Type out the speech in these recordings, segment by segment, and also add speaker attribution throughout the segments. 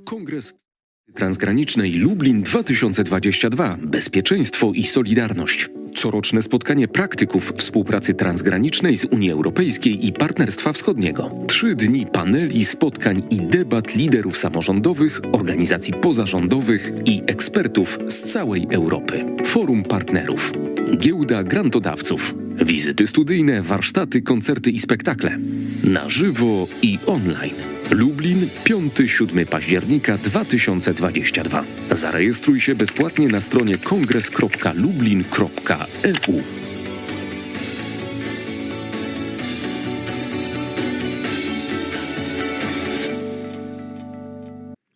Speaker 1: Kongres Transgranicznej Lublin 2022. Bezpieczeństwo i solidarność. Coroczne spotkanie praktyków współpracy transgranicznej z Unii Europejskiej i Partnerstwa Wschodniego. 3 dni paneli, spotkań i debat liderów samorządowych, organizacji pozarządowych i ekspertów z całej Europy. Forum partnerów. Giełda grantodawców. Wizyty studyjne, warsztaty, koncerty i spektakle. Na żywo i online. Lublin, 5-7 października 2022. Zarejestruj się bezpłatnie na stronie kongres.lublin.eu.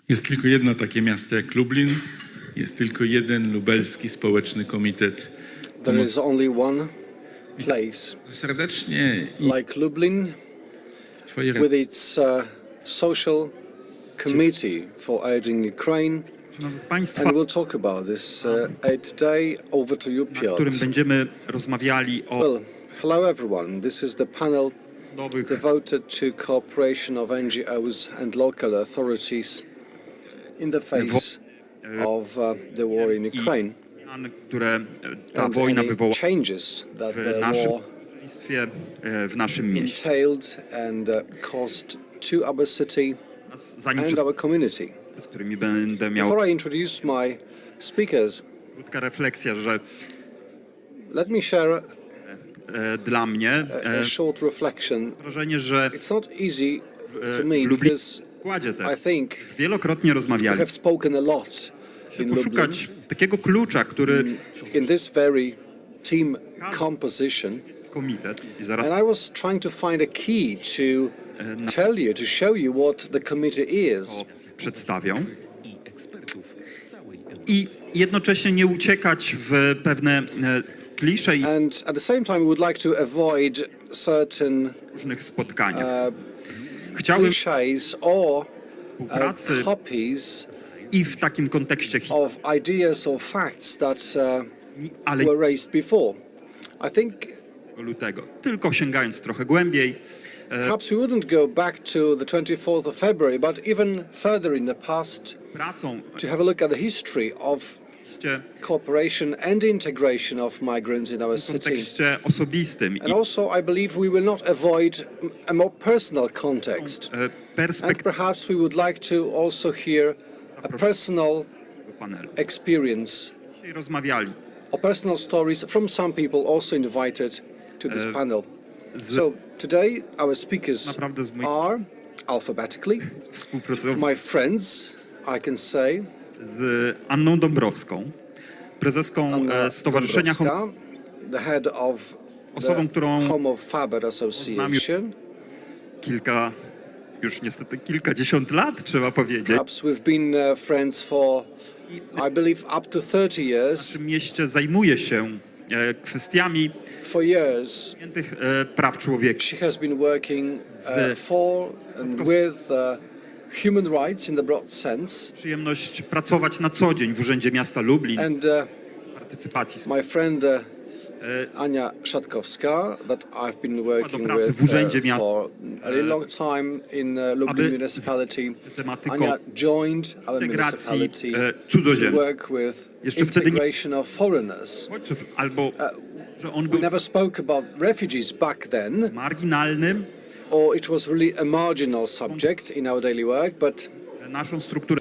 Speaker 2: Jest tylko jedno takie miasto jak Lublin. Jest tylko jeden lubelski społeczny komitet.
Speaker 3: There is only one place
Speaker 2: Serdecznie
Speaker 3: like Lublin
Speaker 2: w Twojej
Speaker 3: with its social committee for aiding Ukraine.
Speaker 4: Szanowni Państwo,
Speaker 3: And we'll talk about this today. Over to you,
Speaker 4: w którym
Speaker 3: Piotr.
Speaker 4: będziemy rozmawiali o
Speaker 3: Well, hello everyone. This is the panel
Speaker 4: nowych
Speaker 3: devoted to cooperation of NGOs and local authorities in the face of the war in Ukraine
Speaker 4: zmian, które ta
Speaker 3: and
Speaker 4: wojna
Speaker 3: any
Speaker 4: wywołała
Speaker 3: changes that
Speaker 4: w
Speaker 3: the
Speaker 4: naszym
Speaker 3: war
Speaker 4: państwie, w naszym mieście.
Speaker 3: entailed and caused to our city
Speaker 4: Zanim
Speaker 3: and our community.
Speaker 4: z którymi będę miał
Speaker 3: Before I introduce my speakers,
Speaker 4: krótka refleksja, że
Speaker 3: let me share
Speaker 4: dla mnie
Speaker 3: a short reflection.
Speaker 4: wrażenie, że
Speaker 3: It's not easy for me
Speaker 4: w Lublinie
Speaker 3: because
Speaker 4: w składzie
Speaker 3: I
Speaker 4: też
Speaker 3: think
Speaker 4: wielokrotnie
Speaker 3: we
Speaker 4: rozmawiali,
Speaker 3: have spoken a lot in Lublin
Speaker 4: poszukać takiego klucza, który
Speaker 3: in this very team composition,
Speaker 4: komitet i zaraz
Speaker 3: and I was trying to find a key to tell you, to show you what the committee is.
Speaker 4: przedstawią
Speaker 1: I ekspertów z całej Europy.
Speaker 4: i jednocześnie nie uciekać w pewne klisze i
Speaker 3: And at the same time, we would like to avoid certain
Speaker 4: różnych spotkaniach. Chciałbym
Speaker 3: cliches or
Speaker 4: współpracy
Speaker 3: copies
Speaker 4: i w takim kontekście
Speaker 3: of ideas or facts that
Speaker 4: ale
Speaker 3: were raised before. I think
Speaker 4: lutego, tylko sięgając trochę głębiej,
Speaker 3: perhaps we wouldn't go back to the 24th of February, but even further in the past
Speaker 4: pracą
Speaker 3: to have a look at the history of
Speaker 4: w
Speaker 3: cooperation and integration of migrants in our city.
Speaker 4: kontekście osobistym
Speaker 3: And
Speaker 4: i
Speaker 3: also, I believe we will not avoid a more personal context. And
Speaker 4: perspektywy
Speaker 3: perhaps we would like to also hear a personal
Speaker 4: panelu.
Speaker 3: experience
Speaker 4: Dzisiaj rozmawiali
Speaker 3: or personal stories from some people also invited to this panel. So today our speakers
Speaker 4: naprawdę z moich
Speaker 3: are alphabetically
Speaker 4: współpracowników
Speaker 3: my friends, I can say,
Speaker 4: z Anną Dąbrowską, prezeską
Speaker 3: Anna
Speaker 4: Stowarzyszenia Homo,
Speaker 3: Dąbrowska, the head of
Speaker 4: osobą,
Speaker 3: the
Speaker 4: którą
Speaker 3: Homo Faber Association.
Speaker 4: już niestety kilkadziesiąt lat, trzeba powiedzieć.
Speaker 3: Perhaps we've been friends for, I believe, up to 30
Speaker 4: W
Speaker 3: years.
Speaker 4: naszym mieście zajmuje się kwestiami
Speaker 3: For years,
Speaker 4: tych praw człowieka.
Speaker 3: she has been working for and with human rights in the broad sense.
Speaker 4: Przyjemność pracować na co dzień w Urzędzie Miasta Lublin,
Speaker 3: And
Speaker 4: partycypacji
Speaker 3: my friend Ania Szadkowska, that I've been working
Speaker 4: pracy
Speaker 3: with
Speaker 4: w Urzędzie Miasta,
Speaker 3: for a really long time in Lublin Municipality.
Speaker 4: tematyką
Speaker 3: Ania joined our
Speaker 4: integracji
Speaker 3: municipality to
Speaker 4: cudzoziemców,
Speaker 3: work with
Speaker 4: Jeszcze wtedy nie-
Speaker 3: integration of foreigners.
Speaker 4: albo że on
Speaker 3: We
Speaker 4: był
Speaker 3: never spoke about refugees back then,
Speaker 4: marginalnym,
Speaker 3: or it was really a marginal subject in our daily work, but
Speaker 4: naszą strukturę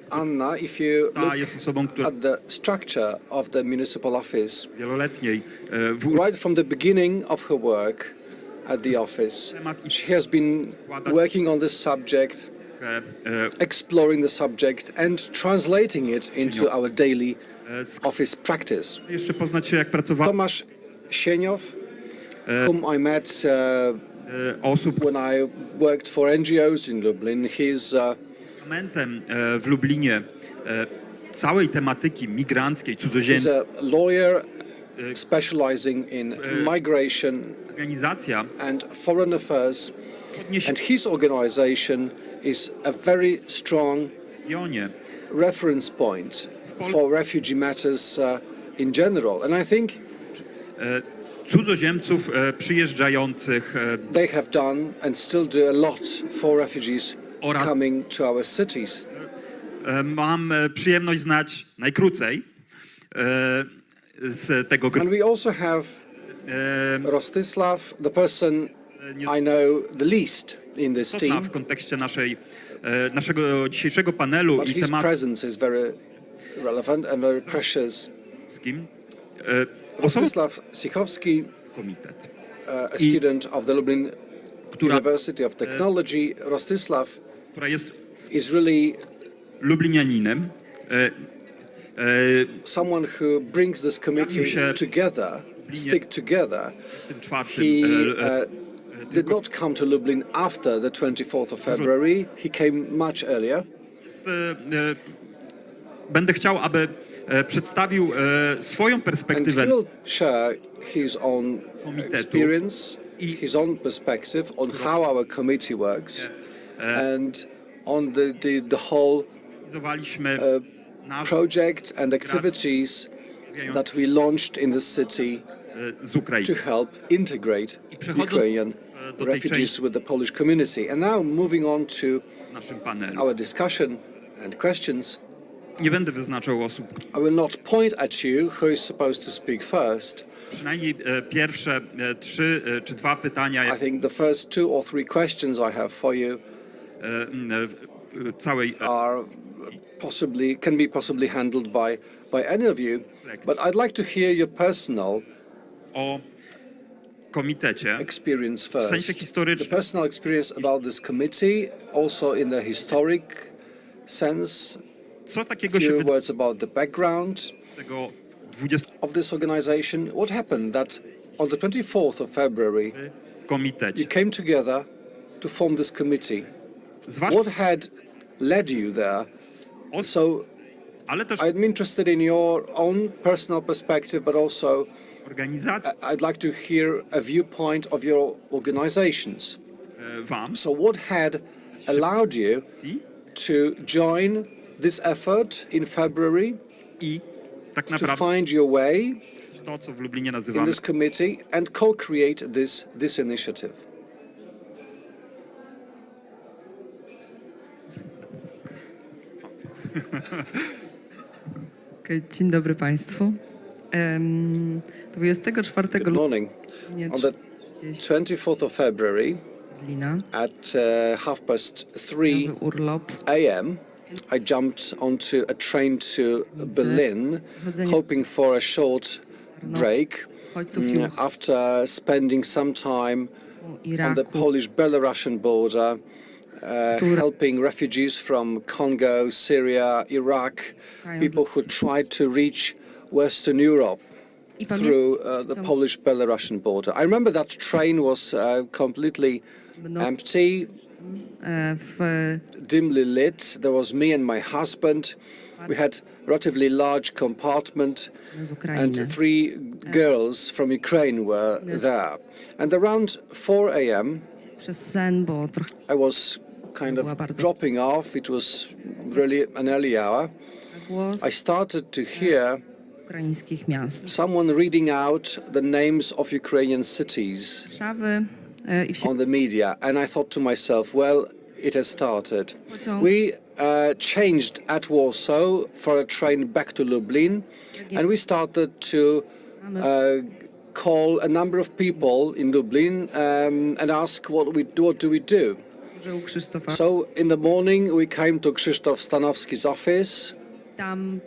Speaker 3: Anna, if you look
Speaker 4: jest osobą, która
Speaker 3: at the structure of the municipal office,
Speaker 4: wieloletniej
Speaker 3: right from the beginning of her work at the office, she has been working on this subject, exploring the subject and translating it into our daily office practice.
Speaker 4: jeszcze poznać się, jak pracowała
Speaker 3: Tomasz Sieniow, whom I met
Speaker 4: osób
Speaker 3: when I worked for NGOs in Lublin, he's
Speaker 4: elementem w Lublinie całej tematyki migranckiej,
Speaker 3: he's
Speaker 4: cudzoziemskiej.
Speaker 3: a lawyer specializing in migration
Speaker 4: Organizacja
Speaker 3: and foreign affairs,
Speaker 4: podniesie
Speaker 3: and his organization is a very strong
Speaker 4: w regionie
Speaker 3: reference point for refugee matters in general. And I think
Speaker 4: cudzoziemców przyjeżdżających
Speaker 3: they have done and still do a lot for refugees
Speaker 4: oraz
Speaker 3: coming to our cities.
Speaker 4: mam przyjemność znać najkrócej z tego
Speaker 3: And we also have Rostyslav, the person I know the least in this
Speaker 4: istotna
Speaker 3: team,
Speaker 4: w kontekście naszego dzisiejszego panelu
Speaker 3: but
Speaker 4: i
Speaker 3: his
Speaker 4: tematu
Speaker 3: presence is very relevant and very precious.
Speaker 4: wszystkim.
Speaker 3: Rostyslav Sikhovskyi,
Speaker 4: Komitet,
Speaker 3: a student of the Lublin
Speaker 4: która
Speaker 3: University of Technology. Rostyslav
Speaker 4: jest
Speaker 3: is really
Speaker 4: lublinianinem,
Speaker 3: someone who brings this committee
Speaker 4: się
Speaker 3: together, stick together.
Speaker 4: w tym czwartym
Speaker 3: He did not come to Lublin after the 24th of February. He came much earlier.
Speaker 4: Będę chciał, aby przedstawił swoją
Speaker 3: And
Speaker 4: perspektywę
Speaker 3: he'll share his own
Speaker 4: komitetu
Speaker 3: experience, his own perspective on how our committee works, and on the whole
Speaker 4: Realizowaliśmy nasz
Speaker 3: project and activities that we launched in the city
Speaker 4: z Ukrainy.
Speaker 3: to help integrate Ukrainian
Speaker 4: do tej
Speaker 3: refugees
Speaker 4: części
Speaker 3: with the Polish community. And now moving on to
Speaker 4: w naszym panelu.
Speaker 3: our discussion and questions.
Speaker 4: Nie będę wyznaczał osób,
Speaker 3: I will not point at you who is supposed to speak first.
Speaker 4: przynajmniej pierwsze 3 czy 2 pytania
Speaker 3: I think the first 2 or 3 questions I have for you
Speaker 4: całej
Speaker 3: can be possibly handled by any of you, but I'd like to hear your personal
Speaker 4: o komitecie.
Speaker 3: experience
Speaker 4: W sensie
Speaker 3: first. The
Speaker 4: historycznym.
Speaker 3: personal experience about this committee, also in the historic sense.
Speaker 4: Co takiego się
Speaker 3: Few
Speaker 4: wydarzyło
Speaker 3: words about the background
Speaker 4: tego 20
Speaker 3: of this organization. What happened that on the 24th of February you
Speaker 4: komitecie?
Speaker 3: came together to form this committee?
Speaker 4: Zwłaszcza,
Speaker 3: What had led you there? So
Speaker 4: ale też
Speaker 3: I'm interested in your own personal perspective, but also
Speaker 4: organizacji
Speaker 3: I'd like to hear a viewpoint of your organizations.
Speaker 4: wam
Speaker 3: So what had allowed you to join this effort in February,
Speaker 4: i tak
Speaker 3: to
Speaker 4: naprawdę
Speaker 3: find your way
Speaker 4: to, co w Lublinie
Speaker 3: in
Speaker 4: nazywamy
Speaker 3: this committee and co-create this initiative?
Speaker 5: Dzień dobry Państwu. 24
Speaker 3: Good morning.
Speaker 5: grudnia
Speaker 3: On the 24th of February
Speaker 5: Lublina,
Speaker 3: at 3:30
Speaker 5: urlop.
Speaker 3: a.m. I jumped onto a train to Berlin, hoping for a short break after spending some time on the
Speaker 5: Iraku,
Speaker 3: Polish-Belarusian border, helping refugees from Congo, Syria, Iraq, people who tried to reach Western Europe through the Polish-Belarusian border. I remember that train was completely empty, dimly lit. There was me and my husband. We had a relatively large compartment,
Speaker 5: z
Speaker 3: and
Speaker 5: Ukrainy.
Speaker 3: 3 girls from Ukraine were there. And around 4 a.m.,
Speaker 5: Przez sen, bo trochę
Speaker 3: I was kind of
Speaker 5: Była bardzo-
Speaker 3: dropping off. It was really an early hour.
Speaker 5: głos
Speaker 3: I started to hear
Speaker 5: ukraińskich miast.
Speaker 3: someone reading out the names of Ukrainian cities
Speaker 5: Warszawy i wsi.
Speaker 3: on the media, and I thought to myself, well, it has started.
Speaker 5: Pociąg.
Speaker 3: We changed at Warsaw for a train back to Lublin, and we started to call a number of people in Lublin and ask what do we do.
Speaker 5: Że u Krzysztofa.
Speaker 3: So in the morning we came to Krzysztof Stanowski's office,
Speaker 5: Tam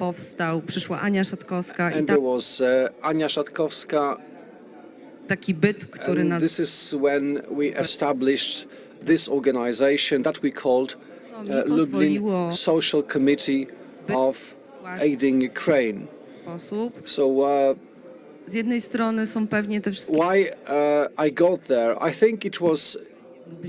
Speaker 5: przyszła Ania Szadkowska i
Speaker 3: and
Speaker 5: tam
Speaker 3: there was Ania Szadkowska.
Speaker 5: taki byt, który
Speaker 3: And
Speaker 5: nas
Speaker 3: this is when we established this organization that we called Lublin
Speaker 5: pozwoliło
Speaker 3: Social Committee of Aiding Ukraine.
Speaker 5: sposób.
Speaker 3: So
Speaker 5: Z jednej strony są pewnie te wszystkie
Speaker 3: why I got there? I think it was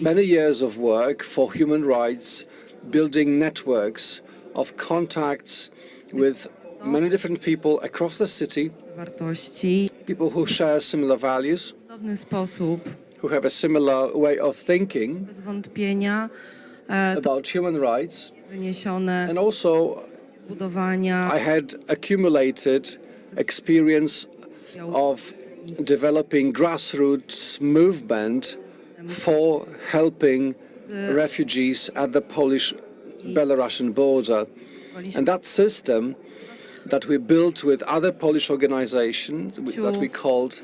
Speaker 3: many years of work for human rights, building networks of contacts with many different people across the city,
Speaker 5: wartości
Speaker 3: people who share similar values,
Speaker 5: w podobny sposób,
Speaker 3: who have a similar way of thinking
Speaker 5: bez wątpienia to
Speaker 3: about human rights.
Speaker 5: wyniesione
Speaker 3: And also
Speaker 5: z budowania
Speaker 3: I had accumulated experience of developing grassroots movement for helping refugees at the Polish-Belarusian border. And that system that we built with other Polish organizations that we called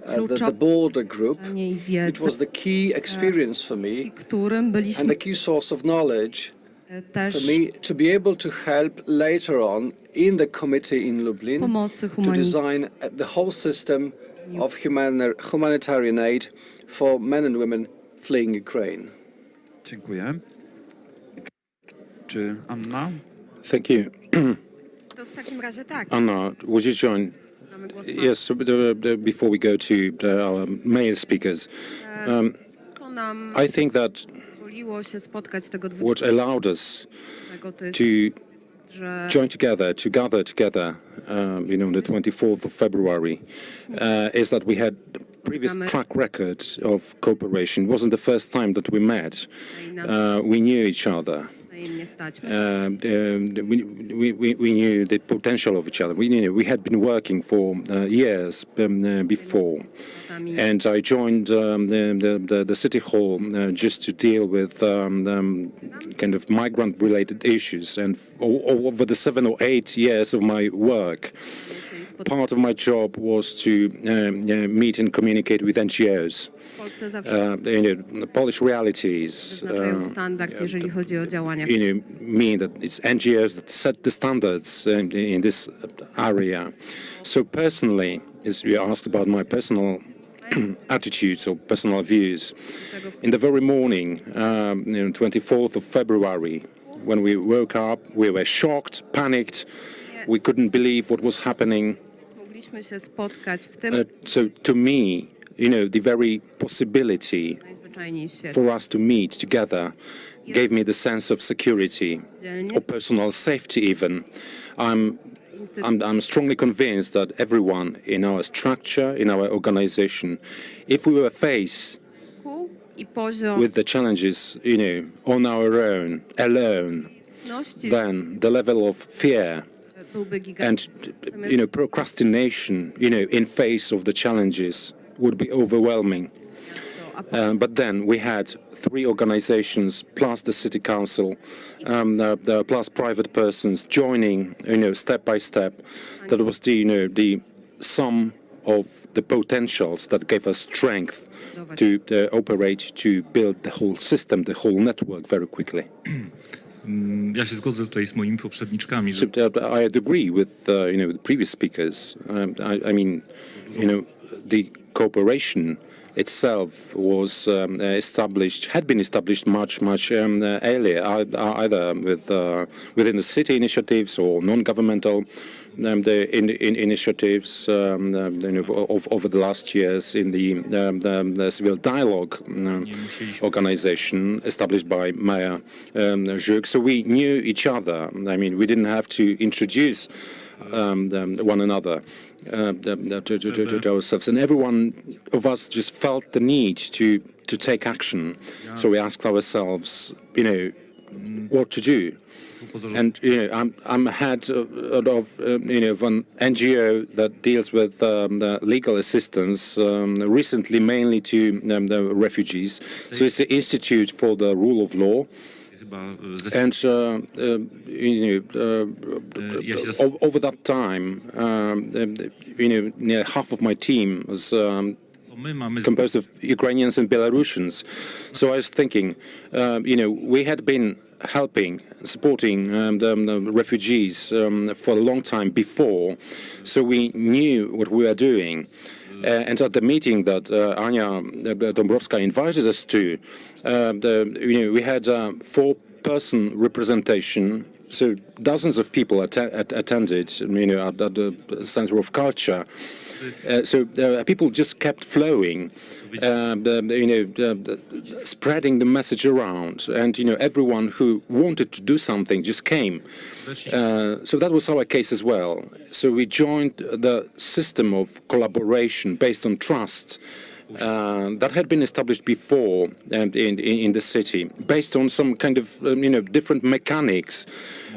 Speaker 3: the Border Group,
Speaker 5: i
Speaker 3: it
Speaker 5: wiedzy,
Speaker 3: was the key experience for me
Speaker 5: którym
Speaker 3: and
Speaker 5: byliśmy
Speaker 3: the key source of knowledge for
Speaker 5: też
Speaker 3: me to be able to help later on in the committee in Lublin
Speaker 5: pomocy
Speaker 3: to design the whole system of humanitarian aid for men and women fleeing Ukraine.
Speaker 4: Dziękuję. Czy Anna?
Speaker 6: Thank you.
Speaker 7: To w takim razie tak.
Speaker 6: Anna, would you join?
Speaker 7: Mamy głos
Speaker 6: Yes, so before we go to our male speakers,
Speaker 5: co nam
Speaker 6: I think that
Speaker 5: pozwoliło się spotkać tego
Speaker 6: what allowed us
Speaker 5: 20, to jest,
Speaker 6: to
Speaker 5: że
Speaker 6: join together, to gather together, the 24th of February, is that we had previous track record of cooperation. It wasn't the first time that we met. We knew each other.
Speaker 5: wzajemnie stać.
Speaker 6: We knew the potential of each other. We had been working for years before. And I joined the city hall just to deal with kind of migrant-related issues. And over the 7 or 8 years of my work, part of my job was to meet and communicate with NGOs, Polish realities.
Speaker 5: Wyznaczają standard, jeżeli chodzi o działania.
Speaker 6: Mean that it's NGOs that set the standards in this area. So personally, as you asked about my personal attitudes or personal views, in the very morning, 24th of February, when we woke up, we were shocked, panicked. We couldn't believe what was happening.
Speaker 5: Mogliśmy się spotkać w tym
Speaker 6: So to me, the very possibility
Speaker 5: najzwyczajniej w świecie.
Speaker 6: for us to meet together gave me the sense of security, or personal safety even. I'm strongly convinced that everyone in our structure, in our organization, if we were faced
Speaker 5: I poziom
Speaker 6: with the challenges, on our own, alone,
Speaker 5: trudności
Speaker 6: then the level of fear
Speaker 5: byłby gigantyczny.
Speaker 6: and procrastination, in face of the challenges would be overwhelming. But then we had 3 organizations plus the city council, plus private persons joining, step by step. That was the sum of the potentials that gave us strength to operate, to build the whole system, the whole network very quickly.
Speaker 8: Ja się zgodzę tutaj z moimi poprzedniczkami, że
Speaker 6: So I agree with the previous speakers. I mean, the cooperation itself was had been established much earlier, either within the city initiatives or non-governmental initiatives over the last years in the civil dialogue organization established by Mayor Żuk. So we knew each other. I mean, we didn't have to introduce one another to ourselves, and every one of us just felt the need to take action. So we asked ourselves, what to do. And I'm head of an NGO that deals with legal assistance, recently mainly to the refugees. So it's the Institute for the Rule of Law. And over that time, near half of my team was composed of Ukrainians and Belarusians. So I was thinking, we had been helping, supporting the refugees for a long time before, so we knew what we were doing. And at the meeting that Ania Dąbrowska invited us to, we had a 4-person representation. So dozens of people attended, at the Center of Culture. So people just kept flowing, spreading the message around, and everyone who wanted to do something just came. So that was our case as well. So we joined the system of collaboration based on trust, that had been established before in the city, based on some kind of different mechanics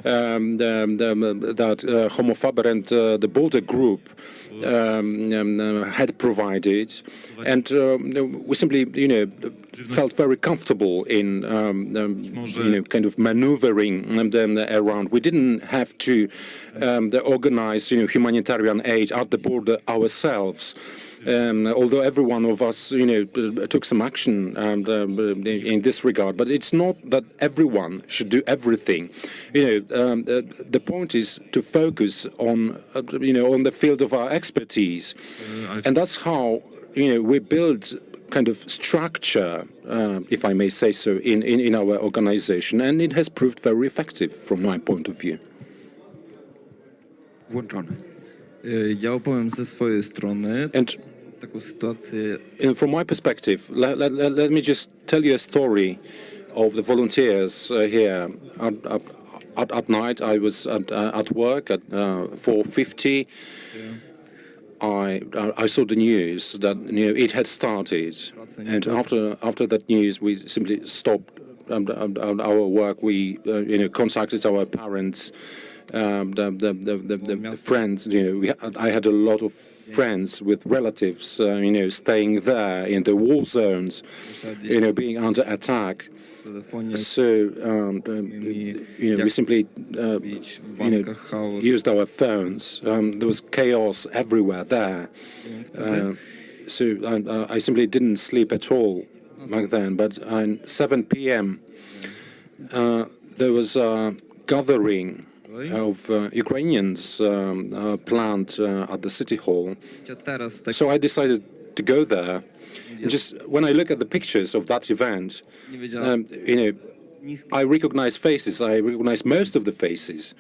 Speaker 6: that Homo Faber and the Boulder Group had provided, and we simply felt very comfortable in kind of maneuvering them around. We didn't have to organize humanitarian aid at the border ourselves. Although every one of us, took some action in this regard, but it's not that everyone should do everything. The point is to focus on, on the field of our expertise, and that's how we build kind of structure, if I may say so, in our organization, and it has proved very effective from my point of view.
Speaker 9: Włączony. Ja opowiem ze swojej strony taką sytuację.
Speaker 6: From my perspective, let me just tell you a story of the volunteers here. At night, I was at work at 4:50. I saw the news that it had started, and after that news, we simply stopped our work. We contacted our parents. The friends, I had a lot of friends with relatives, staying there in the war zones, being under attack. So, we simply, used our phones. There was chaos everywhere there. So I simply didn't sleep at all back then. But at 7 p.m., there was a gathering of Ukrainians planned at the city hall. So I decided to go there. Just when I look at the pictures of that event, I recognize faces. I recognize most of the faces.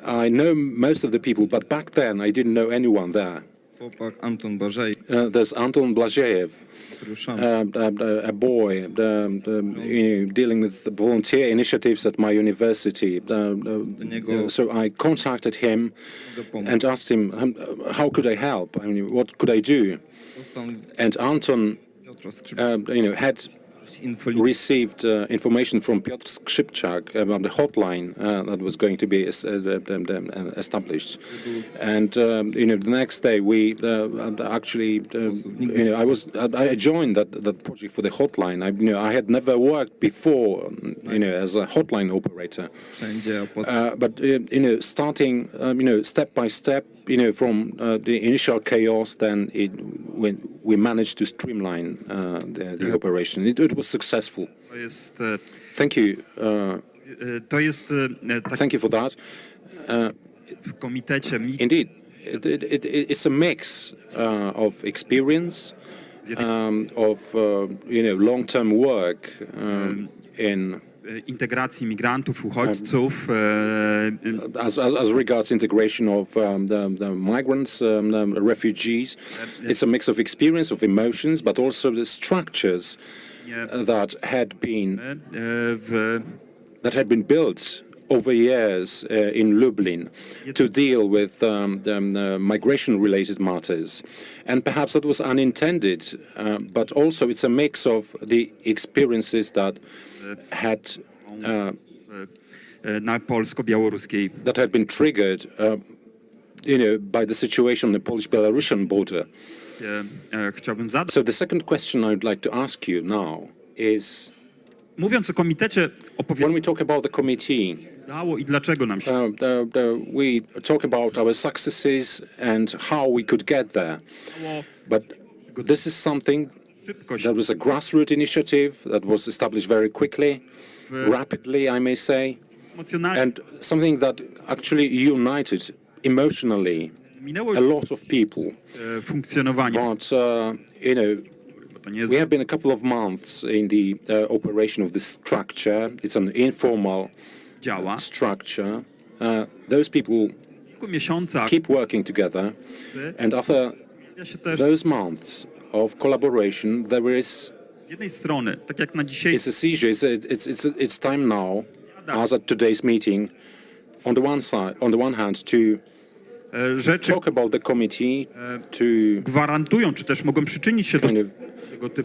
Speaker 6: I know most of the people, but back then I didn't know anyone there. There's Anton Blažejev, a boy dealing with the volunteer initiatives at my university. So I contacted him and asked him, how could I help? I mean, what could I do? And Anton, had received information from Piotr Skrzypczak about the hotline that was going to be established. And the next day we actually I joined that project for the hotline. I had never worked before as a hotline operator, but starting step by step, from the initial chaos, then we managed to streamline the operation. It was successful. Thank you. Thank you for that. Indeed, it's a mix of experience, of long-term work in
Speaker 4: integracji migrantów, uchodźców.
Speaker 6: As regards integration of the migrants, refugees, it's a mix of experience, of emotions, but also the structures that had been built over years in Lublin to deal with migration-related matters. And perhaps that was unintended, but also it's a mix of the experiences that had
Speaker 4: na polsko-białoruskiej.
Speaker 6: That had been triggered, by the situation on the Polish-Belarusian border.
Speaker 4: Chciałbym zadać.
Speaker 6: So the second question I would like to ask you now is,
Speaker 4: mówiąc o komitecie,
Speaker 6: when we talk about the committee,
Speaker 4: dało i dlaczego nam się.
Speaker 6: We talk about our successes and how we could get there. But this is something that was a grassroots initiative that was established very quickly, rapidly, I may say, and something that actually united emotionally a lot of people. But, we have been a couple of months in the operation of this structure. It's an informal structure. Those people keep working together, and after those months of collaboration, there is it's a seizure. It's time now, as at today's meeting, on the one hand, to talk about the committee, to
Speaker 4: gwarantują, czy też mogą przyczynić się do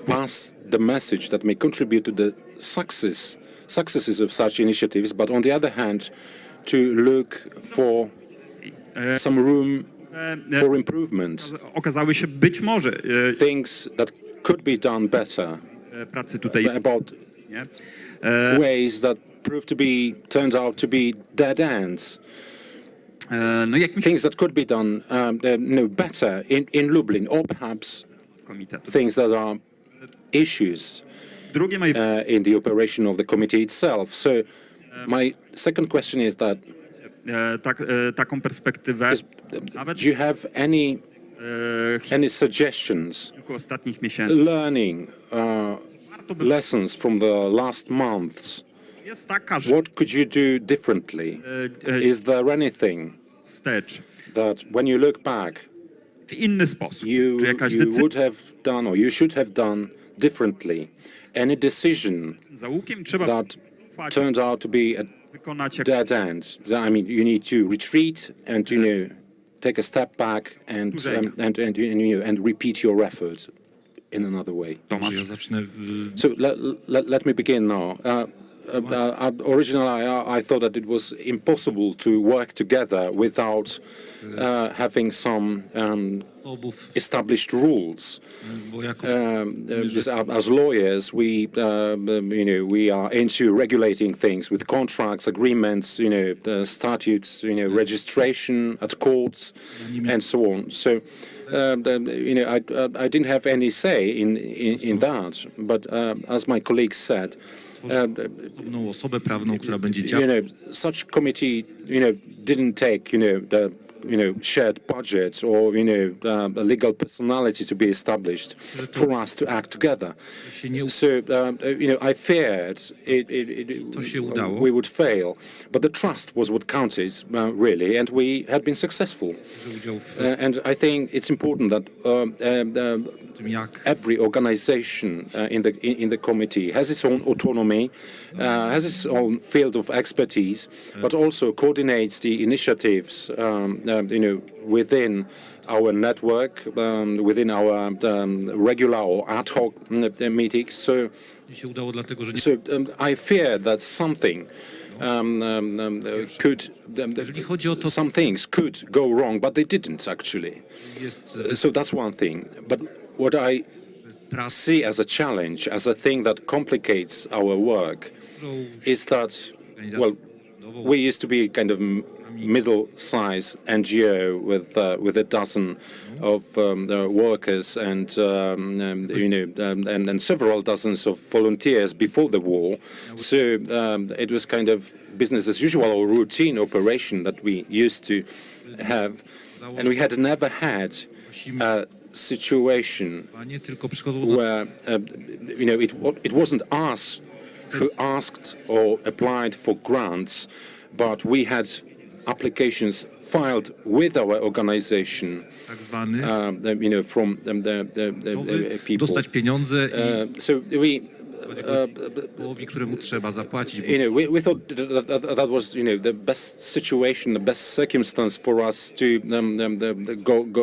Speaker 6: pass the message that may contribute to the successes of such initiatives, but on the other hand, to look for some room for improvement,
Speaker 4: Okazały się być może
Speaker 6: things that could be done better,
Speaker 4: pracy tutaj.
Speaker 6: about
Speaker 4: Nie?
Speaker 6: ways that turned out to be dead ends,
Speaker 4: No jakimś
Speaker 6: things that could be done better in Lublin, or perhaps
Speaker 4: komitetu.
Speaker 6: things that are issues
Speaker 4: Drugie moje
Speaker 6: in the operation of the committee itself. So my second question is that
Speaker 4: taką perspektywę nawet
Speaker 6: do you have any suggestions,
Speaker 4: w kilku ostatnich miesięcy
Speaker 6: learning lessons from the last months?
Speaker 4: jest taka, że
Speaker 6: What could you do differently? Is there anything
Speaker 4: wstecz
Speaker 6: that when you look back
Speaker 4: w inny sposób,
Speaker 6: you
Speaker 4: czy jakaś
Speaker 6: would
Speaker 4: decyzja
Speaker 6: have done or you should have done differently? Any decision
Speaker 4: za łukiem trzeba
Speaker 6: that turned out to be a
Speaker 4: wykonać jak
Speaker 6: dead end? I mean, you need to retreat and take a step back and repeat your effort in another way.
Speaker 4: Tomasz.
Speaker 8: Ja zacznę.
Speaker 6: So let me begin now. Originally, I thought that it was impossible to work together without having some established rules.
Speaker 8: Bo jako
Speaker 6: As lawyers, we are into regulating things with contracts, agreements, statutes, registration at courts, and so on. So, I didn't have any say in that. But as my colleagues said,
Speaker 8: osobną osobę prawną, która będzie
Speaker 6: you
Speaker 8: działać.
Speaker 6: such committee, didn't take, the shared budget or a legal personality to be established for us to act together. So I feared we would fail, but the trust was what counted really, and we had been successful. And I think it's important that every organization in the committee has its own autonomy, has its own field of expertise, but also coordinates the initiatives within our network, within our regular or ad hoc meetings. So I fear that something some things could go wrong, but they didn't actually. So that's one thing. But what I see as a challenge, as a thing that complicates our work, is that, well, we used to be kind of middle-sized NGO with a dozen of workers and several dozens of volunteers before the war. So it was kind of business as usual or routine operation that we used to have, and we had never had a situation where it wasn't us who asked or applied for grants, but we had applications filed with our organization, from the people.
Speaker 8: Dostać pieniądze
Speaker 6: So we,
Speaker 8: któremu trzeba zapłacić.
Speaker 6: we thought that was, the best situation, the best circumstance for us to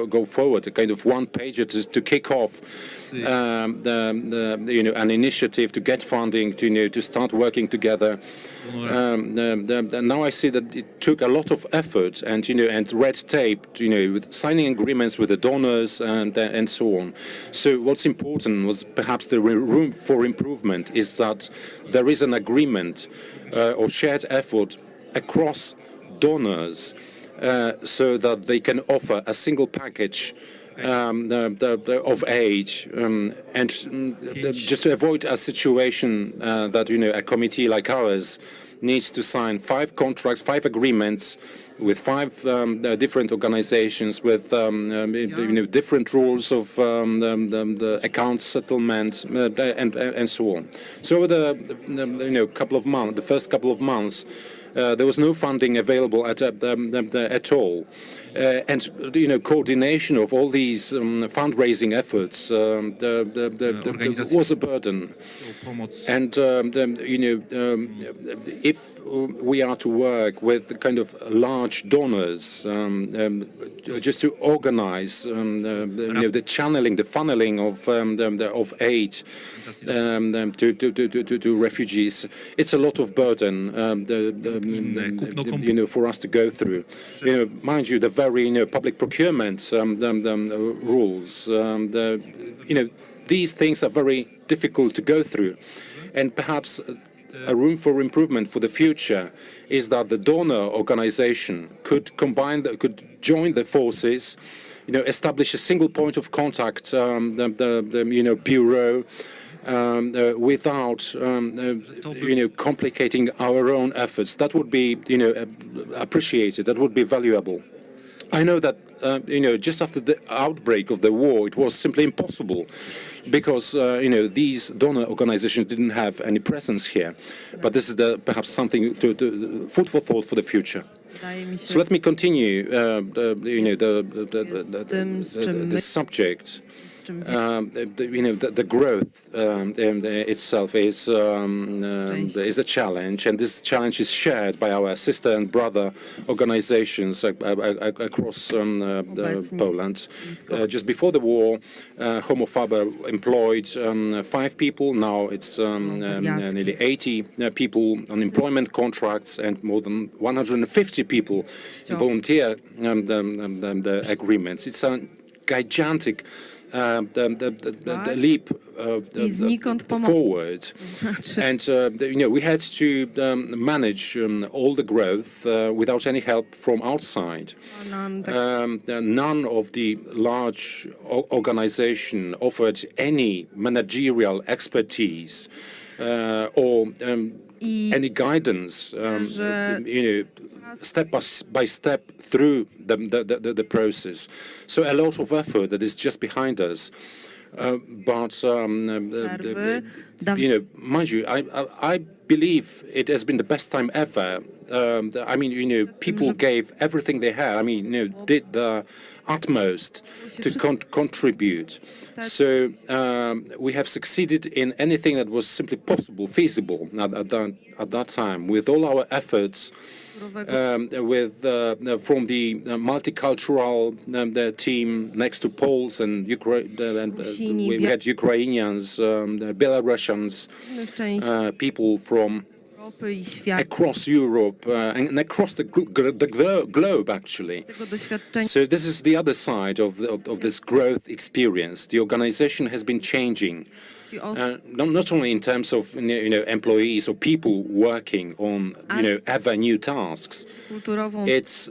Speaker 6: go forward, a kind of one pager to kick off an initiative to get funding, to start working together. Now I see that it took a lot of effort and red tape, with signing agreements with the donors and so on. So what's important was perhaps the room for improvement is that there is an agreement or shared effort across donors so that they can offer a single package of aid, and just to avoid a situation that a committee like ours needs to sign 5 contracts, 5 agreements with 5 different organizations with different rules of the account settlement and so on. So the first couple of months, there was no funding available at all. And coordination of all these fundraising efforts was a burden. And if we are to work with kind of large donors, just to organize the channeling, the funneling of aid to refugees. It's a lot of burden, for us to go through. Mind you, the very public procurement rules. These things are very difficult to go through, and perhaps a room for improvement for the future is that the donor organization could join the forces, establish a single point of contact, the bureau, without complicating our own efforts. That would be appreciated. That would be valuable. I know that just after the outbreak of the war, it was simply impossible, because these donor organizations didn't have any presence here. But this is perhaps something to food for thought for the future. So let me continue. The subject. The growth itself is a challenge, and this challenge is shared by our sister and brother organizations across Poland. Just before the war, Homo Faber employed 5 people. Now it's nearly 80 people on employment contracts and more than 150 people in volunteer agreements. It's a gigantic the leap forward, and we had to manage all the growth without any help from outside. None of the large organization offered any managerial expertise or any guidance, step by step through the process. So a lot of effort that is just behind us. But mind you, I believe it has been the best time ever. People gave everything they had. Did the utmost to contribute. So we have succeeded in anything that was simply possible, feasible at that time, with all our efforts. From the multicultural team next to Poles and Ukraine, we had Ukrainians, Belarusians, people from across Europe and across the globe, actually. So this is the other side of this growth experience. The organization has been changing. Not only in terms of employees or people working on ever new tasks. It's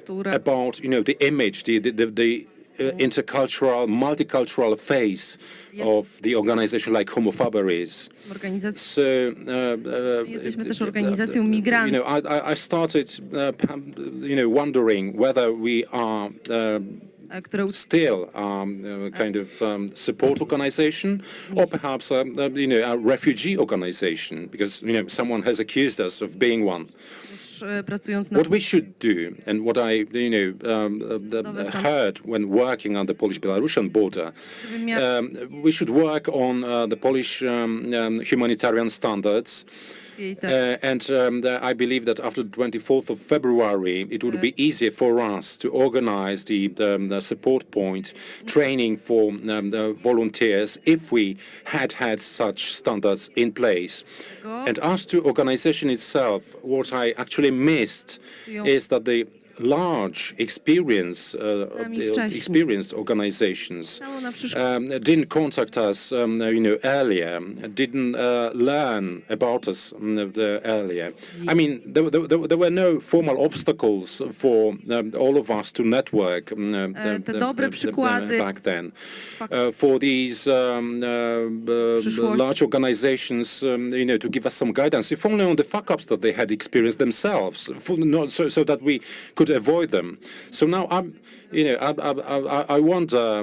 Speaker 6: about the image, the intercultural, multicultural face of the organization, like Homo Faber is. So I started wondering whether we are still kind of support organization, or perhaps a refugee organization, because someone has accused us of being one. What we should do, and what I heard when working on the Polish-Belarusian border, we should work on the Polish humanitarian standards. And I believe that after the 24th of February, it would be easier for us to organize the support point training for the volunteers if we had such standards in place. And as to organization itself, what I actually missed is that the large experienced organizations didn't contact us earlier, didn't learn about us earlier. There were no formal obstacles for all of us to network back then. For these large organizations, to give us some guidance, if only on the fuck-ups that they had experienced themselves, so that we could avoid them. So now I wonder,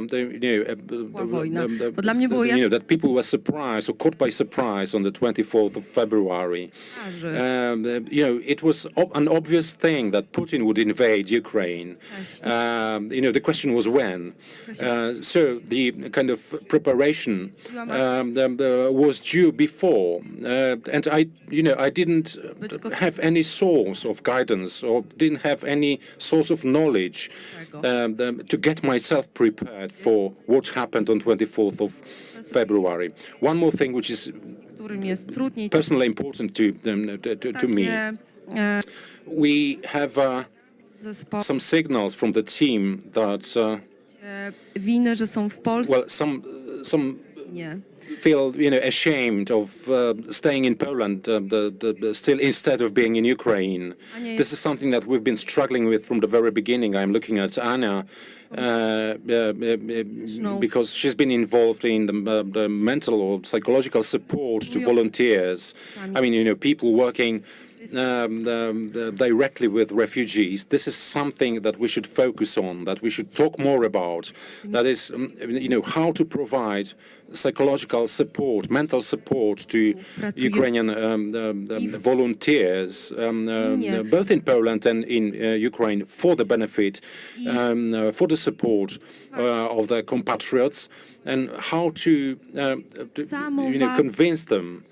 Speaker 6: that people were surprised or caught by surprise on the 24th of February. It was an obvious thing that Putin would invade Ukraine. The question was when. So the kind of preparation was due before, and I didn't have any source of guidance or didn't have any any source of knowledge to get myself prepared for what happened on 24th of February. One more thing which is
Speaker 5: którym jest trudniej.
Speaker 6: personally important to me. We have some signals from the team that
Speaker 5: Winy, że są w Polsce.
Speaker 6: well, some
Speaker 5: Nie.
Speaker 6: feel ashamed of staying in Poland still instead of being in Ukraine. This is something that we've been struggling with from the very beginning. I'm looking at Anna because she's been involved in the mental or psychological support to volunteers. I mean, people working directly with refugees. This is something that we should focus on, that we should talk more about. That is, how to provide psychological support, mental support to Ukrainian volunteers, both in Poland and in Ukraine, for the benefit, for the support of their compatriots, and how to convince them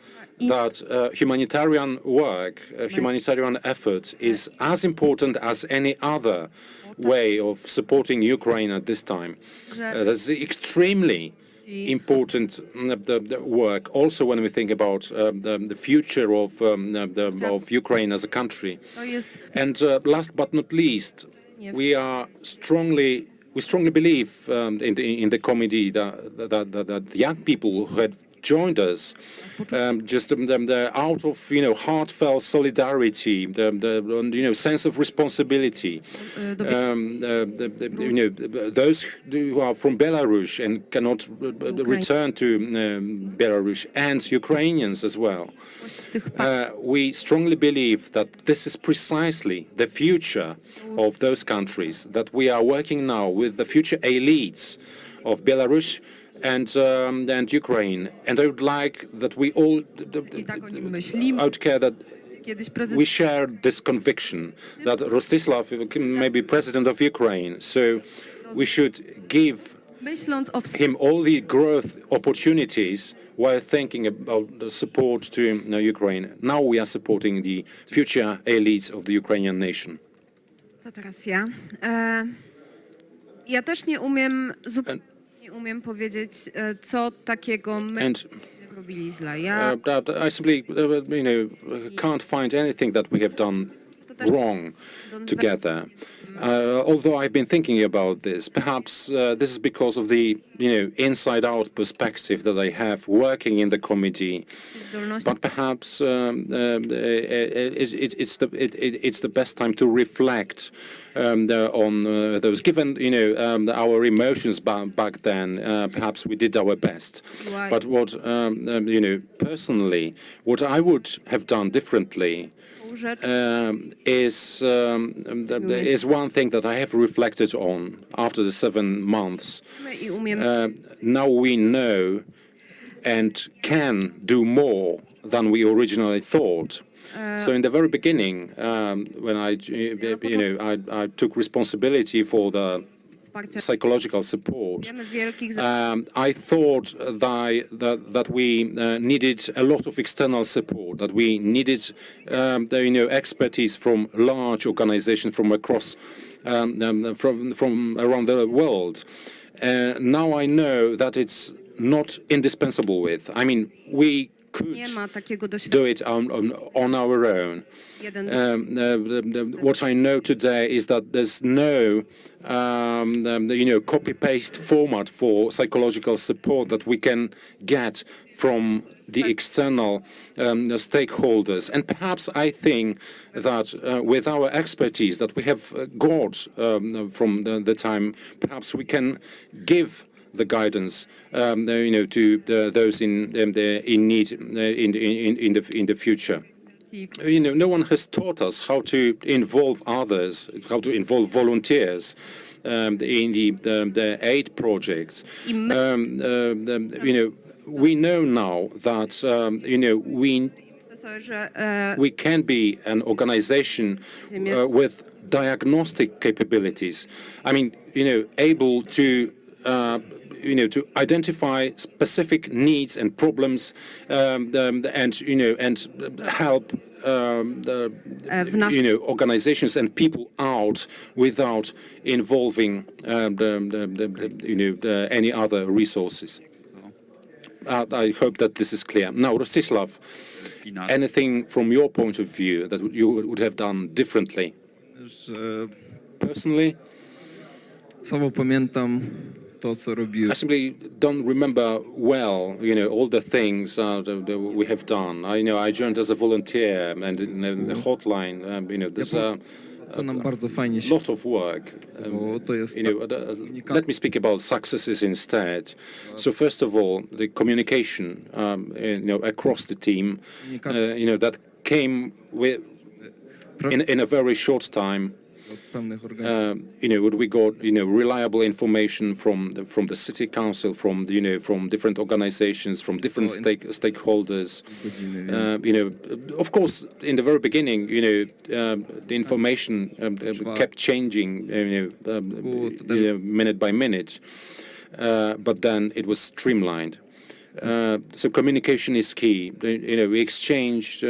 Speaker 6: that humanitarian work, humanitarian effort is as important as any other way of supporting Ukraine at this time. That's extremely important work. Also, when we think about the future of Ukraine as a country. And last but not least, we strongly believe in the committee that the young people who had joined us just out of heartfelt solidarity, the sense of responsibility. Those who are from Belarus and cannot return to Belarus, and Ukrainians as well. We strongly believe that this is precisely the future of those countries, that we are working now with the future elites of Belarus and Ukraine. And I would like that we all, I would care that we share this conviction that Rostyslav may be president of Ukraine. So we should give him all the growth opportunities while thinking about the support to Ukraine. Now we are supporting the future elites of the Ukrainian nation.
Speaker 5: To teraz ja. Ja też nie umiem powiedzieć, co takiego my zrobili źle.
Speaker 6: I simply, can't find anything that we have done wrong together. Although I've been thinking about this, perhaps this is because of the, inside-out perspective that I have working in the committee. But perhaps it's the best time to reflect on those. Given, our emotions back then, perhaps we did our best. But what, personally, what I would have done differently is one thing that I have reflected on after the 7 months. Now we know and can do more than we originally thought. So in the very beginning, when I took responsibility for the psychological support, I thought that we needed a lot of external support, that we needed expertise from large organizations from across from around the world. Now I know that it's not indispensable with. I mean, we could do it on our own. What I know today is that there's no copy-paste format for psychological support that we can get from the external stakeholders. And perhaps I think that with our expertise that we have got from the time, perhaps we can give the guidance, to those in need in the future. No one has taught us how to involve others, how to involve volunteers in the aid projects. We know now that we can be an organization with diagnostic capabilities. I mean, able to to identify specific needs and problems, and help organizations and people out without involving any other resources. I hope that this is clear. Now, Rostislav, anything from your point of view that you would have done differently? Personally,
Speaker 9: Słabo pamiętam to, co robiłem.
Speaker 6: I simply don't remember well, all the things that we have done. I joined as a volunteer and in the hotline, there's
Speaker 9: Co nam bardzo fajnie się
Speaker 6: lot of work.
Speaker 9: bo to jest
Speaker 6: Let me speak about successes instead. So first of all, the communication, across the team, that came with in a very short time.
Speaker 9: od pewnych organizacji.
Speaker 6: We got reliable information from the city council, from different organizations, from different stakeholders. Of course, in the very beginning, the information kept changing, minute by minute, but then it was streamlined. So communication is key. We exchanged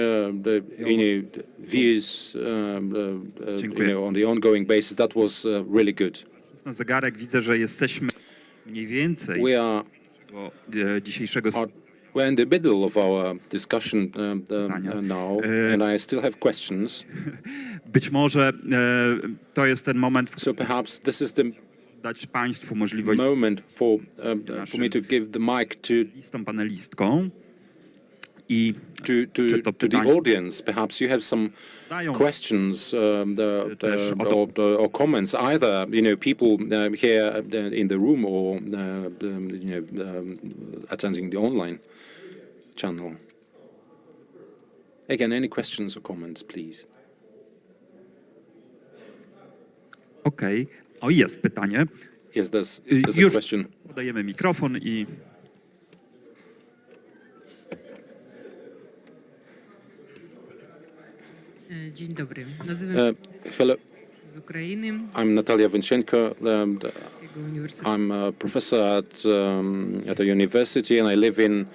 Speaker 6: views on the ongoing basis. That was really good.
Speaker 4: Na zegarek widzę, że jesteśmy mniej więcej do dzisiejszego
Speaker 6: We're in the middle of our discussion now, and I still have questions.
Speaker 4: Być może to jest ten moment,
Speaker 6: So perhaps this is the
Speaker 4: dać Państwu możliwość
Speaker 6: moment for me to give the mic
Speaker 4: listom panelistkom i
Speaker 6: to the audience. Perhaps you have some questions or comments, either people here in the room or attending the online channel. Again, any questions or comments, please?
Speaker 4: Okej. O, jest pytanie.
Speaker 6: Yes, there's a question.
Speaker 4: Podajemy mikrofon i...
Speaker 10: Dzień dobry. Nazywam się
Speaker 6: Hello,
Speaker 10: z Ukrainy.
Speaker 6: I'm Natalia Vinchenko. I'm a professor at a university, and I live in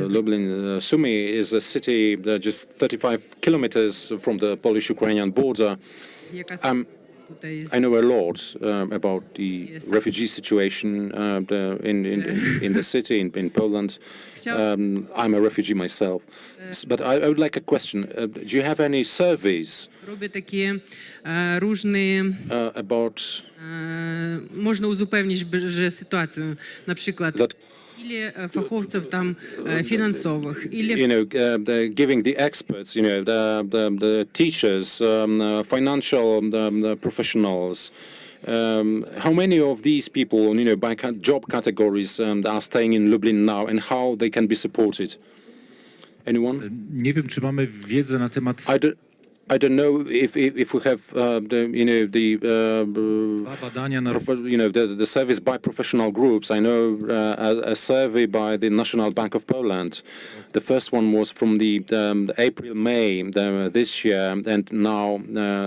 Speaker 6: Lublin. Sumy is a city just 35 kilometers from the Polish-Ukrainian border. I know a lot about the refugee situation in the city, in Poland. I'm a refugee myself. But I would like a question. Do you have any surveys about
Speaker 10: Można uzupełnić sytuację, na przykład ile fachowców tam finansowych, ile
Speaker 6: giving the experts, the teachers, financial professionals, how many of these people, by job categories, are staying in Lublin now, and how they can be supported? Anyone?
Speaker 8: Nie wiem, czy mamy wiedzę na temat...
Speaker 6: I don't know if we have the surveys by professional groups. I know a survey by the National Bank of Poland. The first one was from the April-May this year, and now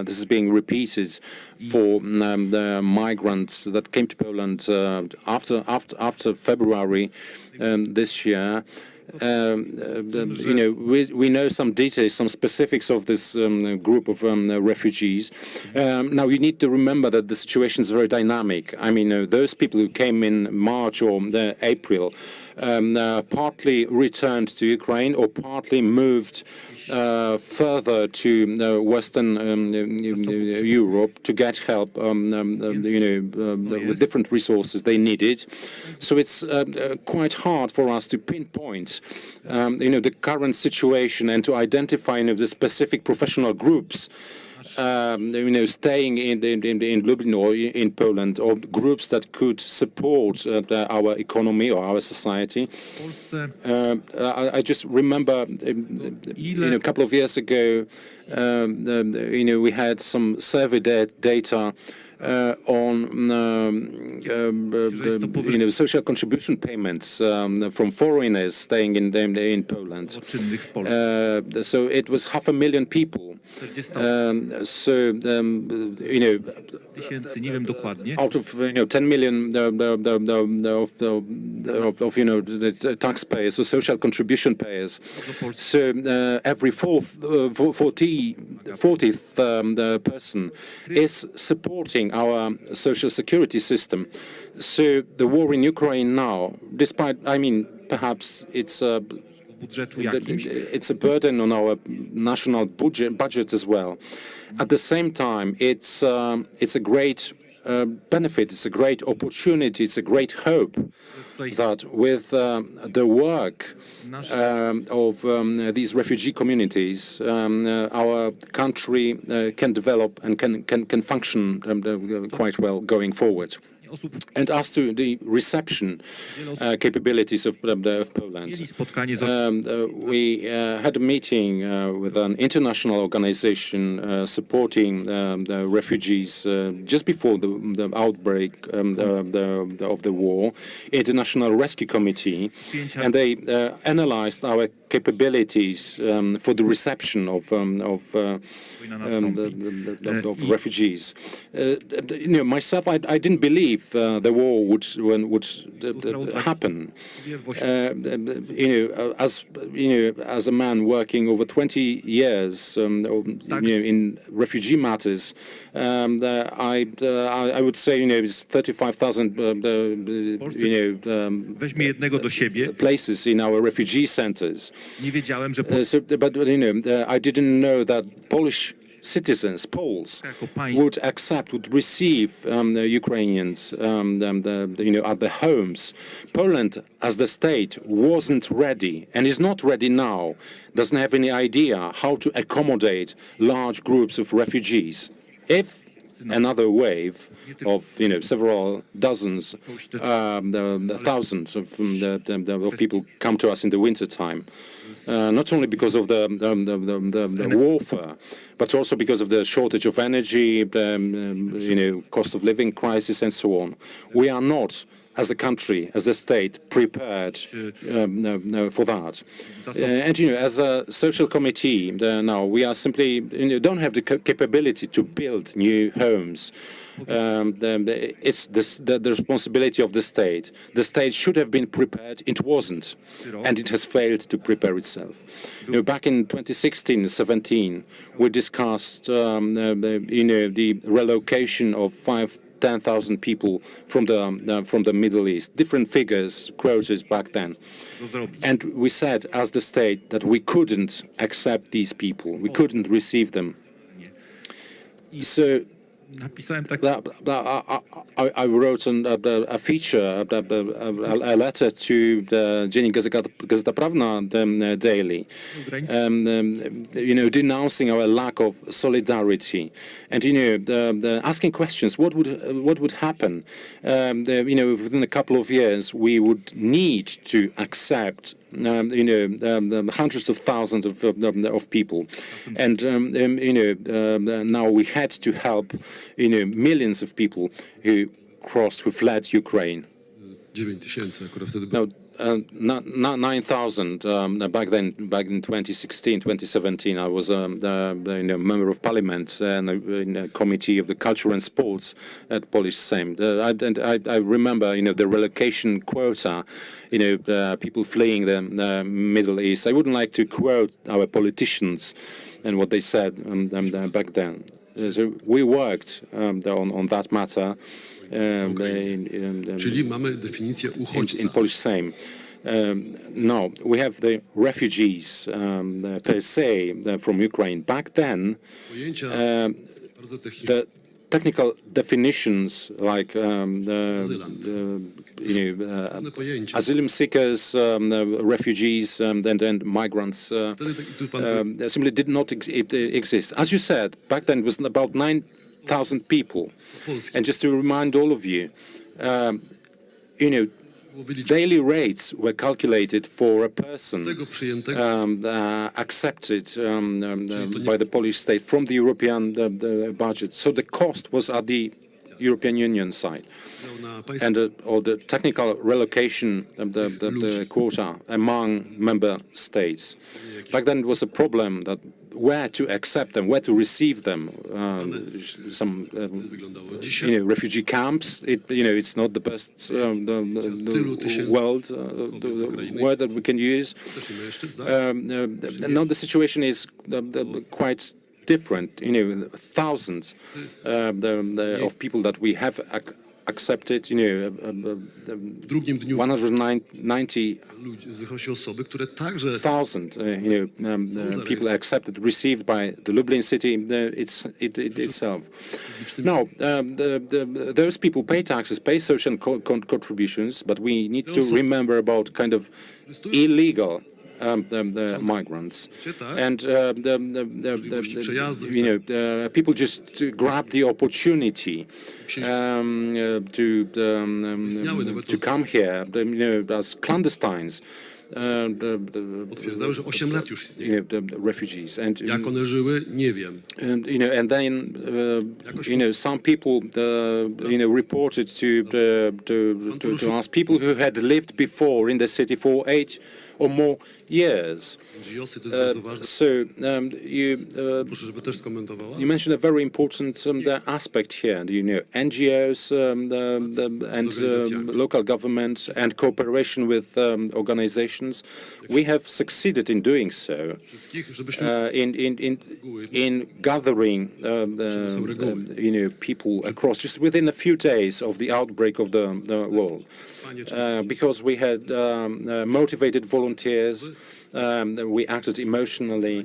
Speaker 6: this is being repeated for the migrants that came to Poland after February this year. We know some details, some specifics of this group of refugees. Now, you need to remember that the situation is very dynamic. I mean, those people who came in March or April partly returned to Ukraine or partly moved further to Western Europe to get help, with different resources they needed. So it's quite hard for us to pinpoint, the current situation and to identify, the specific professional groups, staying in Lublin or in Poland, or groups that could support our economy or our society. I just remember, a couple of years ago, we had some survey data on social contribution payments from foreigners staying in Poland. So it was 500,000 people
Speaker 8: Tysięcy, nie wiem dokładnie.
Speaker 6: Out of 10 million the taxpayers or social contribution payers, so every 40th person is supporting our social security system. So the war in Ukraine now, despite, perhaps it's a burden on our national budget as well. At the same time, it's a great benefit, it's a great opportunity, it's a great hope that with the work of these refugee communities, our country can develop and can function quite well going forward. And as to the reception capabilities of Poland, we had a meeting with an international organization supporting the refugees just before the outbreak of the war, International Rescue Committee, and they analyzed our capabilities for the reception of refugees. Myself, I didn't believe the war would happen. As a man working over 20 years in refugee matters, I would say it's 35,000 places in our refugee centers. But I didn't know that Poles would receive Ukrainians at their homes. Poland, as the state, wasn't ready and is not ready now, doesn't have any idea how to accommodate large groups of refugees. If another wave of several dozens, thousands of people come to us in the winter time, not only because of the warfare, but also because of the shortage of energy, cost of living crisis, and so on. We are not, as a country, as a state, prepared for that. And as a social committee, now we are simply don't have the capability to build new homes. It's the responsibility of the state. The state should have been prepared. It wasn't, and it has failed to prepare itself. Back in 2016-17, we discussed the relocation of 10,000 people from the Middle East. Different figures, quotas back then. And we said, as the state, that we couldn't accept these people. We couldn't receive them. So I wrote a feature, a letter to the Dziennik Gazeta Prawna daily, denouncing our lack of solidarity, and asking questions. What would happen? Within a couple of years, we would need to accept hundreds of thousands of people, and now we had to help millions of people who fled Ukraine. 9,000 back then. Back in 2016, 2017, I was a member of parliament and in a committee of the culture and sports at Polish Sejm. I remember, the relocation quota, people fleeing the Middle East. I wouldn't like to quote our politicians and what they said back then. So we worked on that matter.
Speaker 11: Czyli mamy definicję uchodźca.
Speaker 6: In Polish Sejm. No, we have the refugees per se from Ukraine. Back then, the technical definitions like asylum seekers, refugees, and migrants simply did not exist. As you said, back then it was about 9,000 people. And just to remind all of you, daily rates were calculated for a person accepted by the Polish state from the European budget. So the cost was at the European Union side. And or the technical relocation of the quota among member states. Back then it was a problem that where to accept them, where to receive them. Some refugee camps. It's not the best word that we can use. Now the situation is quite different. Thousands of people that we have accepted. 190,000 people accepted, received by the Lublin city itself. Now, those people pay taxes, pay social contributions, but we need to remember about kind of illegal migrants, and people just grab the opportunity to come here, as clandestines.
Speaker 11: Potwierdzały, że 8 lat już istnieje.
Speaker 6: Refugees, and
Speaker 11: Jak one żyły, nie wiem.
Speaker 6: And then some people reported to us, people who had lived before in the city for 8 or more years. So
Speaker 11: Proszę, żeby też skomentowała.
Speaker 6: you mentioned a very important aspect here. NGOs and local government and cooperation with organizations. We have succeeded in doing so, in gathering people across just within a few days of the outbreak of the war, because we had motivated volunteers. We acted emotionally.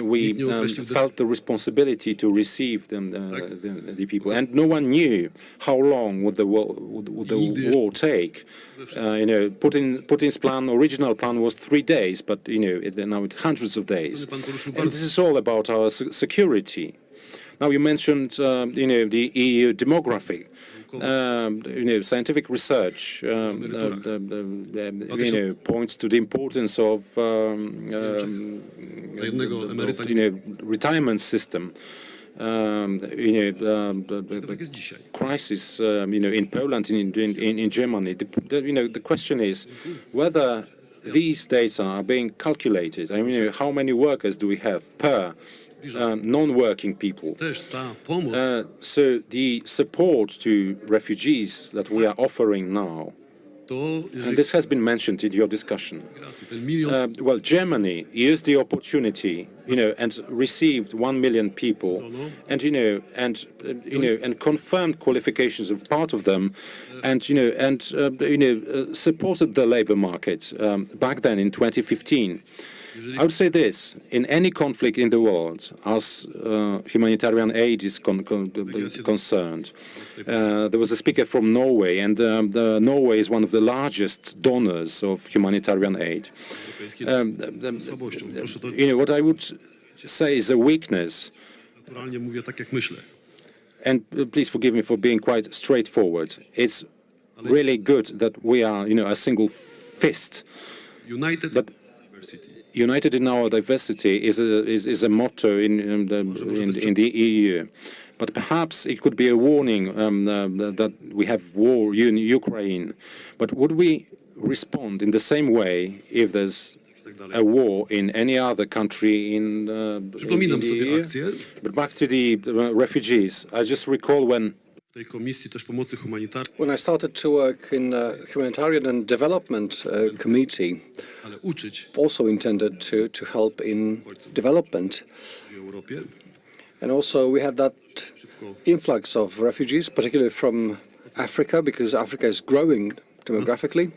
Speaker 6: We felt the responsibility to receive the people, and no one knew how long would the war take. Putin's original plan was 3 days, but now it's hundreds of days. And this is all about our security. Now you mentioned the EU demographic. Scientific research points to the importance of retirement system. Crisis in Poland, in Germany. The question is whether these data are being calculated. I mean, how many workers do we have per non-working people? So the support to refugees that we are offering now, and this has been mentioned in your discussion. Well, Germany used the opportunity, and received 1 million people, and and confirmed qualifications of part of them, and supported the labor market back then in 2015. I would say this: in any conflict in the world, as humanitarian aid is concerned, there was a speaker from Norway, and Norway is one of the largest donors of humanitarian aid. What I would say is a weakness, and please forgive me for being quite straightforward. It's really good that we are, a single fist. United in our diversity is a motto in the EU, but perhaps it could be a warning that we have war in Ukraine. But would we respond in the same way if there's a war in any other country in the EU? But back to the refugees, I just recall when
Speaker 3: I started to work in Humanitarian and Development Committee, also intended to help in development. And also we had that influx of refugees, particularly from Africa, because Africa is growing demographically.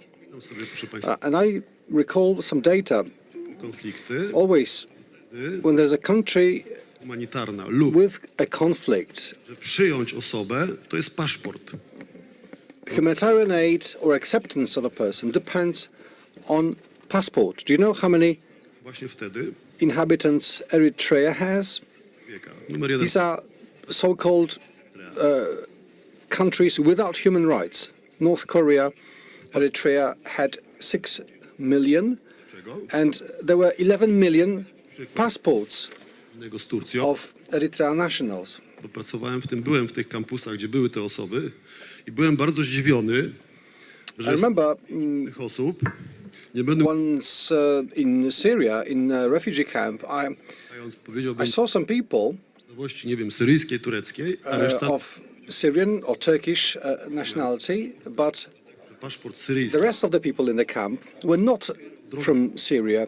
Speaker 3: And I recall some data. Always, when there's a country with a conflict, humanitarian aid or acceptance of a person depends on passport. Do you know how many inhabitants Eritrea has? These are so-called countries without human rights. North Korea, Eritrea had 6 million, and there were 11 million passports of Eritrea nationals.
Speaker 11: Byłem w tych kampusach, gdzie były te osoby, i byłem bardzo zdziwiony, że
Speaker 3: I remember
Speaker 11: tych osób
Speaker 3: once in Syria, in a refugee camp, I saw some people
Speaker 11: nie wiem, syryjskiej, tureckiej, a reszta
Speaker 3: of Syrian or Turkish nationality, but
Speaker 11: paszport
Speaker 3: the
Speaker 11: syryjski.
Speaker 3: rest of the people in the camp were not from Syria,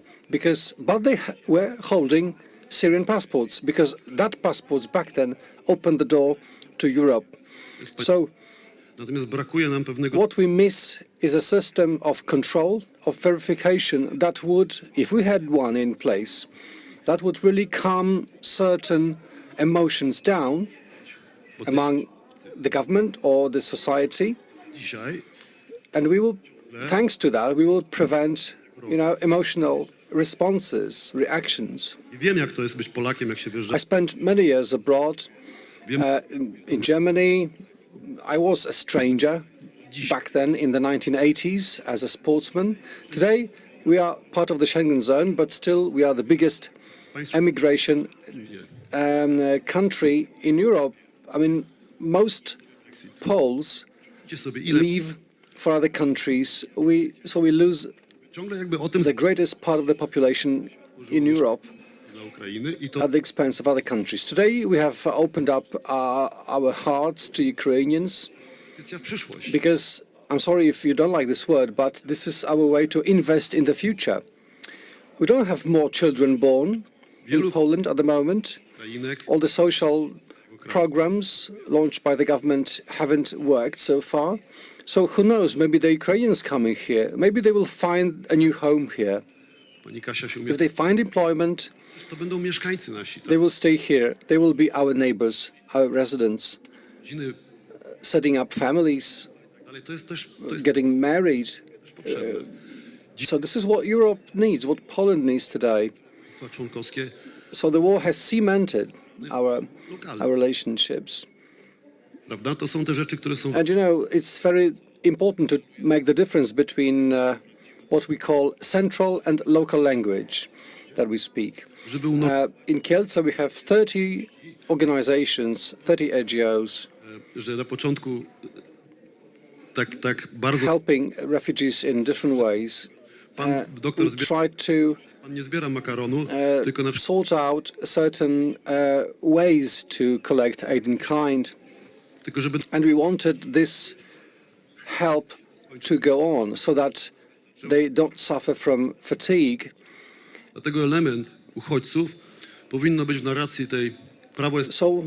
Speaker 3: but they were holding Syrian passports, because that passports back then opened the door to Europe. So
Speaker 11: Natomiast brakuje nam pewnego
Speaker 3: what we miss is a system of control, of verification that would, if we had one in place, that would really calm certain emotions down among the government or the society.
Speaker 11: dzisiaj.
Speaker 3: And we will, thanks to that, we will prevent, emotional responses, reactions.
Speaker 11: I wiem, jak to jest być Polakiem, jak się wyjeżdża.
Speaker 3: I spent many years abroad,
Speaker 11: Wiem,
Speaker 3: in Germany. I was a stranger back then in the 1980s as a sportsman. Today we are part of the Schengen zone, but still we are the biggest emigration country in Europe. I mean, most Poles
Speaker 11: wiecie sobie, ile
Speaker 3: leave for other countries. So we lose
Speaker 11: ciągle jakby o tym
Speaker 3: the greatest part of the population in Europe
Speaker 11: dla Ukrainy i to
Speaker 3: at the expense of other countries. Today we have opened up our hearts to Ukrainians
Speaker 11: inwestycja w przyszłość.
Speaker 3: because, I'm sorry if you don't like this word, but this is our way to invest in the future. We don't have more children born in Poland at the moment.
Speaker 11: Ukrainek,
Speaker 3: All the social programs launched by the government haven't worked so far. So who knows, maybe the Ukrainians coming here, maybe they will find a new home here.
Speaker 11: pani Kasia się
Speaker 3: If
Speaker 11: umie...
Speaker 3: they find employment,
Speaker 11: To będą mieszkańcy nasi, tak?
Speaker 3: they will stay here. They will be our neighbors, our residents,
Speaker 11: Rodziny,
Speaker 3: setting up families,
Speaker 11: ale to jest
Speaker 3: getting married.
Speaker 11: potrzebne.
Speaker 3: So this is what Europe needs, what Poland needs today.
Speaker 11: Państwa członkowskie
Speaker 3: So the war has cemented our relationships.
Speaker 11: prawda? To są te rzeczy, które są...
Speaker 3: And it's very important to make the difference between what we call central and local language that we speak.
Speaker 11: Żeby
Speaker 3: In Kielce we have 30 organizations, 30 NGOs
Speaker 11: że na początku tak bardzo...
Speaker 3: helping refugees in different ways.
Speaker 11: Pan doktor
Speaker 3: We try to
Speaker 11: Pan nie zbiera makaronu, tylko na przykład
Speaker 3: sort out certain ways to collect aid in kind.
Speaker 11: tylko żeby
Speaker 3: And we wanted this help to go on so that they don't suffer from fatigue.
Speaker 11: dlatego element uchodźców powinno być w narracji tej prawo jest
Speaker 3: So,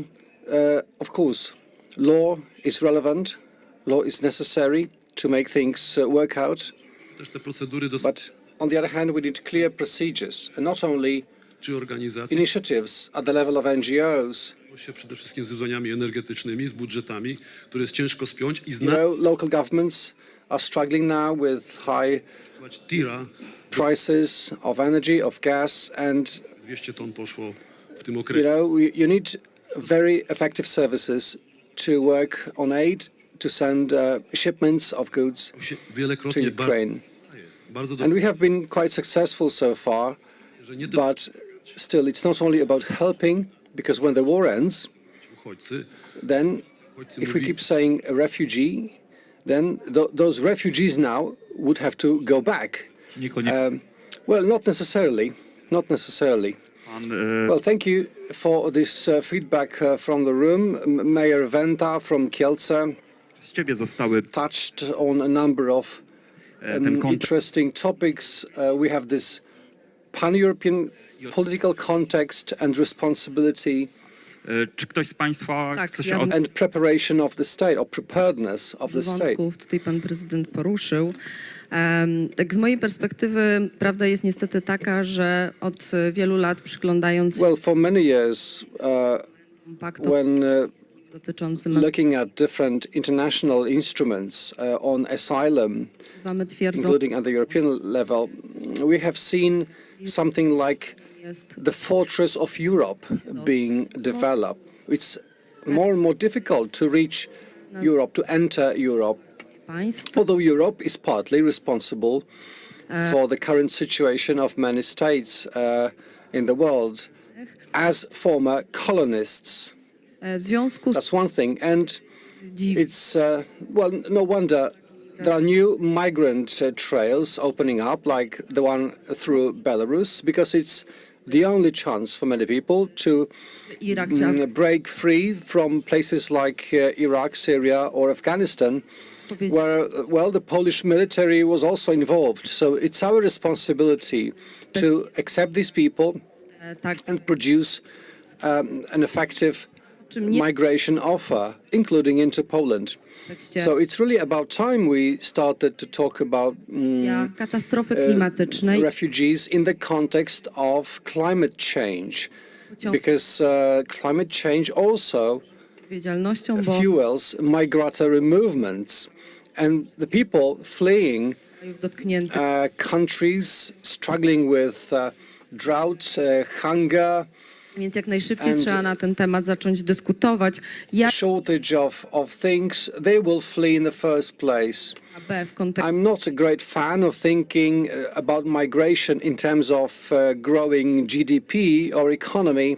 Speaker 3: of course, law is relevant, law is necessary to make things work out,
Speaker 11: też te procedury
Speaker 3: but on the other hand, we need clear procedures, and not only
Speaker 11: czy organizacji
Speaker 3: initiatives at the level of NGOs.
Speaker 11: się przede wszystkim z wyzwaniami energetycznymi, z budżetami, które jest ciężko spiąć i
Speaker 3: Local governments are struggling now with high
Speaker 11: znać tira.
Speaker 3: prices of energy, of gas, and
Speaker 11: 200 ton poszło w tym okresie.
Speaker 3: you need very effective services to work on aid, to send shipments of goods to
Speaker 11: Wielokrotnie
Speaker 3: Ukraine.
Speaker 11: bardzo
Speaker 3: And
Speaker 11: dobrze,
Speaker 3: we have been quite successful so far,
Speaker 11: że nie tylko
Speaker 3: but still it's not only about helping, because when the war ends,
Speaker 11: uchodźcy,
Speaker 3: then
Speaker 11: uchodźcy
Speaker 3: if we
Speaker 11: mówi,
Speaker 3: keep saying a refugee, then those refugees now would have to go back.
Speaker 4: Niekoniecznie.
Speaker 3: Well, not necessarily. Not necessarily. Well, thank you for this feedback from the room. Mayor Venta from Kielce
Speaker 4: Z ciebie zostały
Speaker 3: touched on a number of interesting topics. We have this pan-European political context and responsibility
Speaker 4: Czy ktoś z Państwa
Speaker 5: Tak,
Speaker 4: chce się
Speaker 5: ja bym-
Speaker 3: and preparation of the state, or preparedness of the state.
Speaker 5: wątków tutaj pan prezydent poruszył. Tak z mojej perspektywy prawda jest niestety taka, że od wielu lat przyglądając się
Speaker 3: Well, for many years,
Speaker 5: paktom
Speaker 3: when
Speaker 5: dotyczącym
Speaker 3: looking at different international instruments on asylum,
Speaker 5: mamy twierdzą,
Speaker 3: including at the European level, we have seen something like
Speaker 5: jest
Speaker 3: the fortress of Europe being developed. It's more and more difficult to reach Europe, to enter Europe,
Speaker 5: państw,
Speaker 3: although Europe is partly responsible for the current situation of many states in the world as former colonists.
Speaker 5: w związku z
Speaker 3: That's one thing. And
Speaker 5: dziw,
Speaker 3: it's, well, no wonder there are new migrant trails opening up, like the one through Belarus, because it's the only chance for many people to break free from places like Iraq, Syria or Afghanistan, where, well, the Polish military was also involved. So it's our responsibility to accept these people and produce an effective migration offer, including into Poland. So it's really about time we started to talk about
Speaker 5: katastrofy klimatycznej,
Speaker 3: refugees in the context of climate change, because climate change also fuels migratory movements, and the people fleeing countries struggling with drought, hunger.
Speaker 5: Więc jak najszybciej trzeba na ten temat zacząć dyskutować.
Speaker 3: Shortage of things, they will flee in the first place. I'm not a great fan of thinking about migration in terms of growing GDP or economy,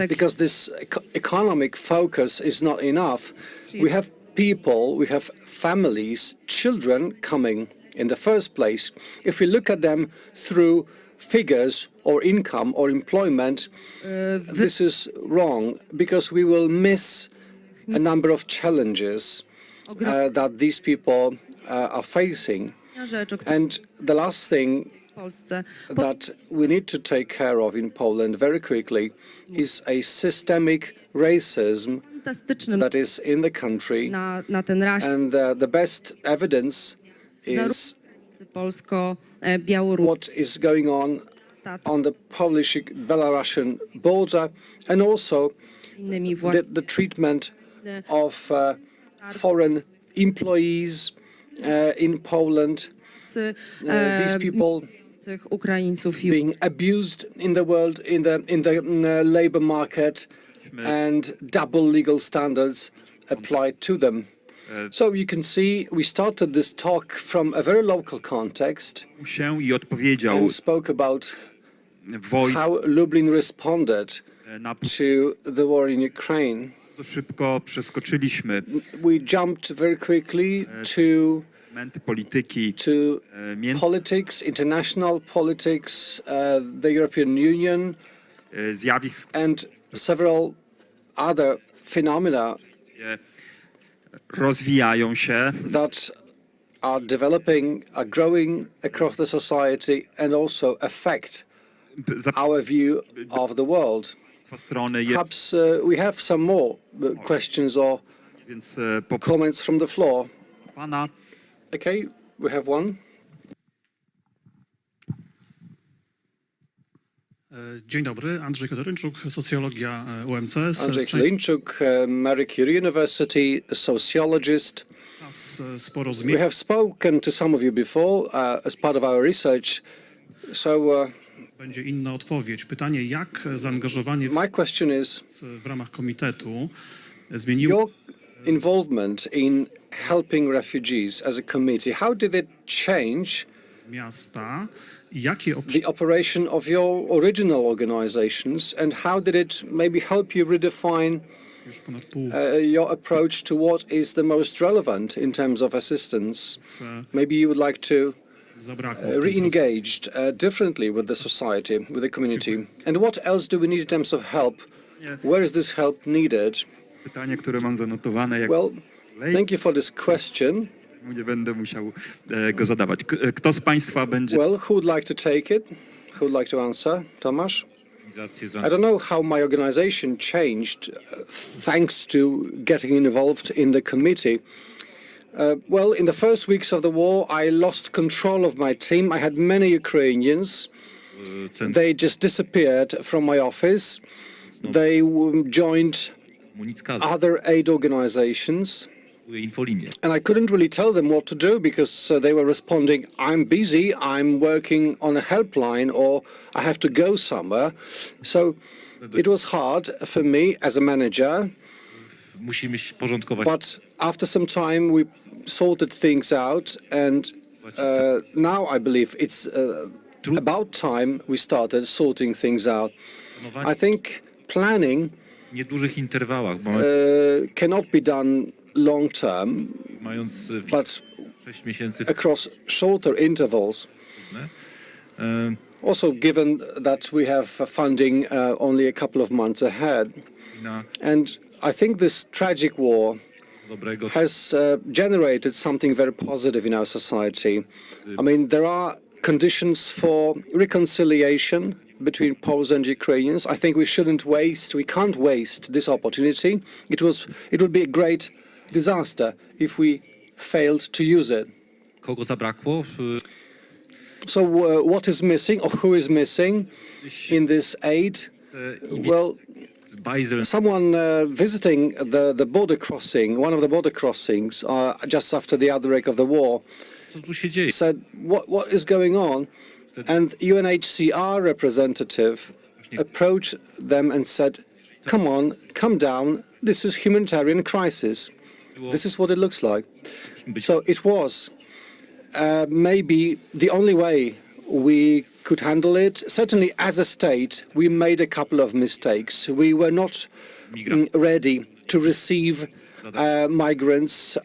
Speaker 3: because this economic focus is not enough. We have people, we have families, children coming in the first place. If we look at them through figures or income or employment, this is wrong, because we will miss a number of challenges that these people are facing. And the last thing that we need to take care of in Poland very quickly is a systemic racism that is in the country, and the best evidence is what is going on the Polish-Belarusian border, and also the treatment of foreign employees in Poland. These people being abused in the world, in the labor market, and double legal standards applied to them. So you can see we started this talk from a very local context and spoke about how Lublin responded to the war in Ukraine. We jumped very quickly to politics, international politics, the European Union, and several other phenomena that are developing, are growing across the society, and also affect our view of the world. Perhaps we have some more questions or comments from the floor. Okay, we have one.
Speaker 12: Dzień dobry, Andrzej Kotorynczuk, socjologia UMC.
Speaker 3: Andrzej Kotorynczuk, Marie Curie University, a sociologist. We have spoken to some of you before as part of our research, so
Speaker 12: będzie inna odpowiedź. Pytanie, jak zaangażowanie
Speaker 3: my question is,
Speaker 12: w ramach komitetu zmieniło
Speaker 3: your involvement in helping refugees as a committee, how did it change
Speaker 12: miasta?
Speaker 3: The operation of your original organizations, and how did it maybe help you redefine your approach to what is the most relevant in terms of assistance? Maybe you would like to re-engage differently with the society, with the community. And what else do we need in terms of help? Where is this help needed? Well, thank you for this question.
Speaker 4: Nie będę musiał go zadawać. Kto z Państwa będzie...
Speaker 3: Well, who would like to take it? Who would like to answer? Tomasz? I don't know how my organization changed thanks to getting involved in the committee. Well, in the first weeks of the war, I lost control of my team. I had many Ukrainians. They just disappeared from my office. They joined other aid organizations. And I couldn't really tell them what to do, because they were responding, I'm busy, I'm working on a helpline, or I have to go somewhere. So it was hard for me as a manager. But after some time, we sorted things out, and now I believe it's about time we started sorting things out. I think planning cannot be done long term, but across shorter intervals. Also, given that we have funding only a couple of months ahead. And I think this tragic war has generated something very positive in our society. I mean, there are conditions for reconciliation between Poles and Ukrainians. I think we can't waste this opportunity. It would be a great disaster if we failed to use it.
Speaker 8: Kogo zabrakło?
Speaker 3: So what is missing, or who is missing in this aid? Well, someone visiting the border crossing, one of the border crossings, just after the outbreak of the war, said, what is going on? And UNHCR representative approached them and said, come on, come down, this is humanitarian crisis. This is what it looks like. So it was maybe the only way we could handle it. Certainly as a state, we made a couple of mistakes. We were not ready to receive migrants.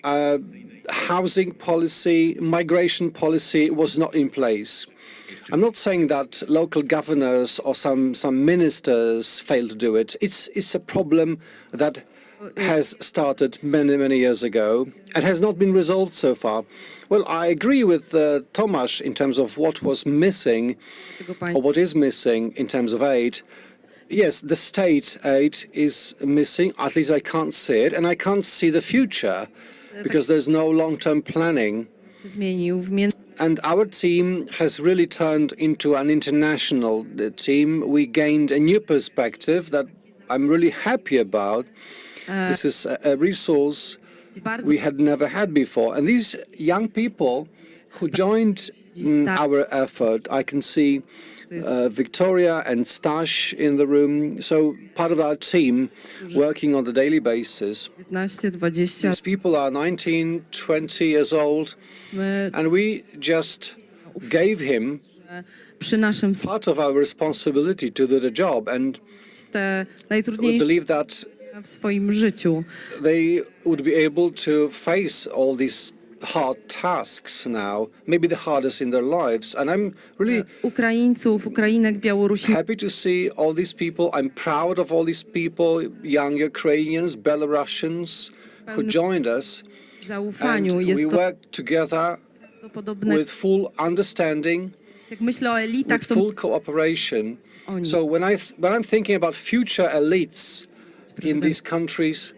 Speaker 3: Housing policy, migration policy was not in place. I'm not saying that local governors or some ministers failed to do it. It's a problem that has started many years ago and has not been resolved so far. Well, I agree with Tomasz in terms of what was missing, or what is missing in terms of aid. Yes, the state aid is missing, at least I can't see it, and I can't see the future because there's no long-term planning. And our team has really turned into an international team. We gained a new perspective that I'm really happy about. This is a resource we had never had before. And these young people who joined our effort, I can see Victoria and Stash in the room, so part of our team working on a daily basis. These people are 19, 20 years old, and we just gave him part of our responsibility to do the job, and we believe that they would be able to face all these hard tasks now, maybe the hardest in their lives. And I'm really happy to see all these people. I'm proud of all these people, young Ukrainians, Belarusians, who joined us. And we worked together with full understanding, with full cooperation. So when I'm thinking about future elites in these countries,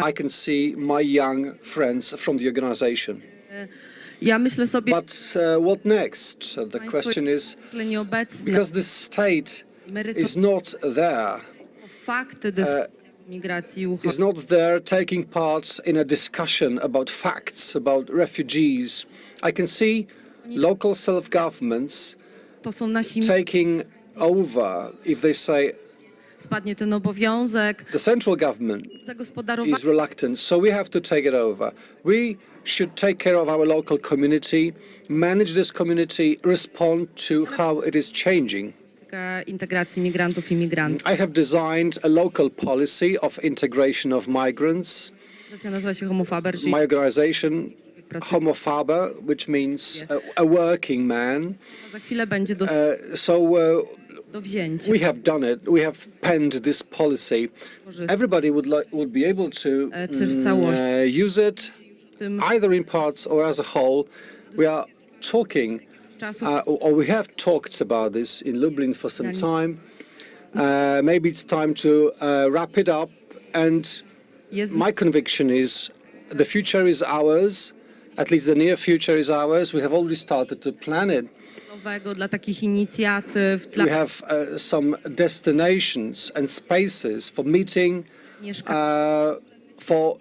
Speaker 3: I can see my young friends from the organization. But what next? The question is, because the state is not there, is not there taking part in a discussion about facts, about refugees. I can see local self-governments taking over if they say, the central government is reluctant, so we have to take it over. We should take care of our local community, manage this community, respond to how it is changing. I have designed a local policy of integration of migrants. My organization, Homo Faber, which means a working man. We have done it. We have penned this policy. Everybody would be able to use it, either in parts or as a whole. We are talking, or we have talked about this in Lublin for some time. Maybe it's time to wrap it up. And my conviction is the future is ours. At least the near future is ours. We have already started to plan it. We have some destinations and spaces for meeting, for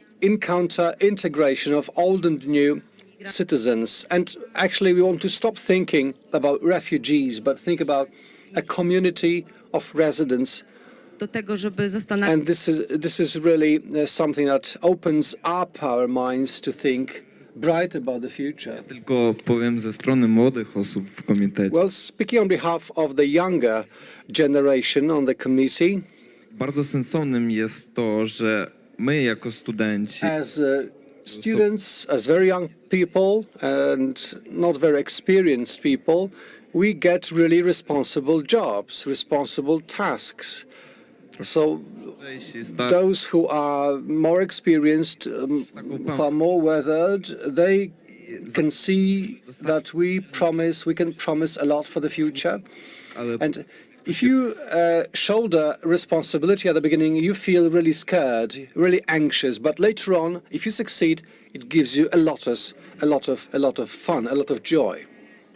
Speaker 3: integration of old and new citizens. And actually we want to stop thinking about refugees, but think about a community of residents. And this is really something that opens up our minds to think bright about the future.
Speaker 9: Tylko powiem ze strony młodych osób w komitecie.
Speaker 3: Well, speaking on behalf of the younger generation on the committee,
Speaker 9: bardzo sensownym jest to, że my jako studenci,
Speaker 3: as students, as very young people and not very experienced people, we get really responsible jobs, responsible tasks. So those who are more experienced, who are more weathered, they can see that we can promise a lot for the future. And if you shoulder responsibility at the beginning, you feel really scared, really anxious. But later on, if you succeed, it gives you a lot of fun, a lot of joy.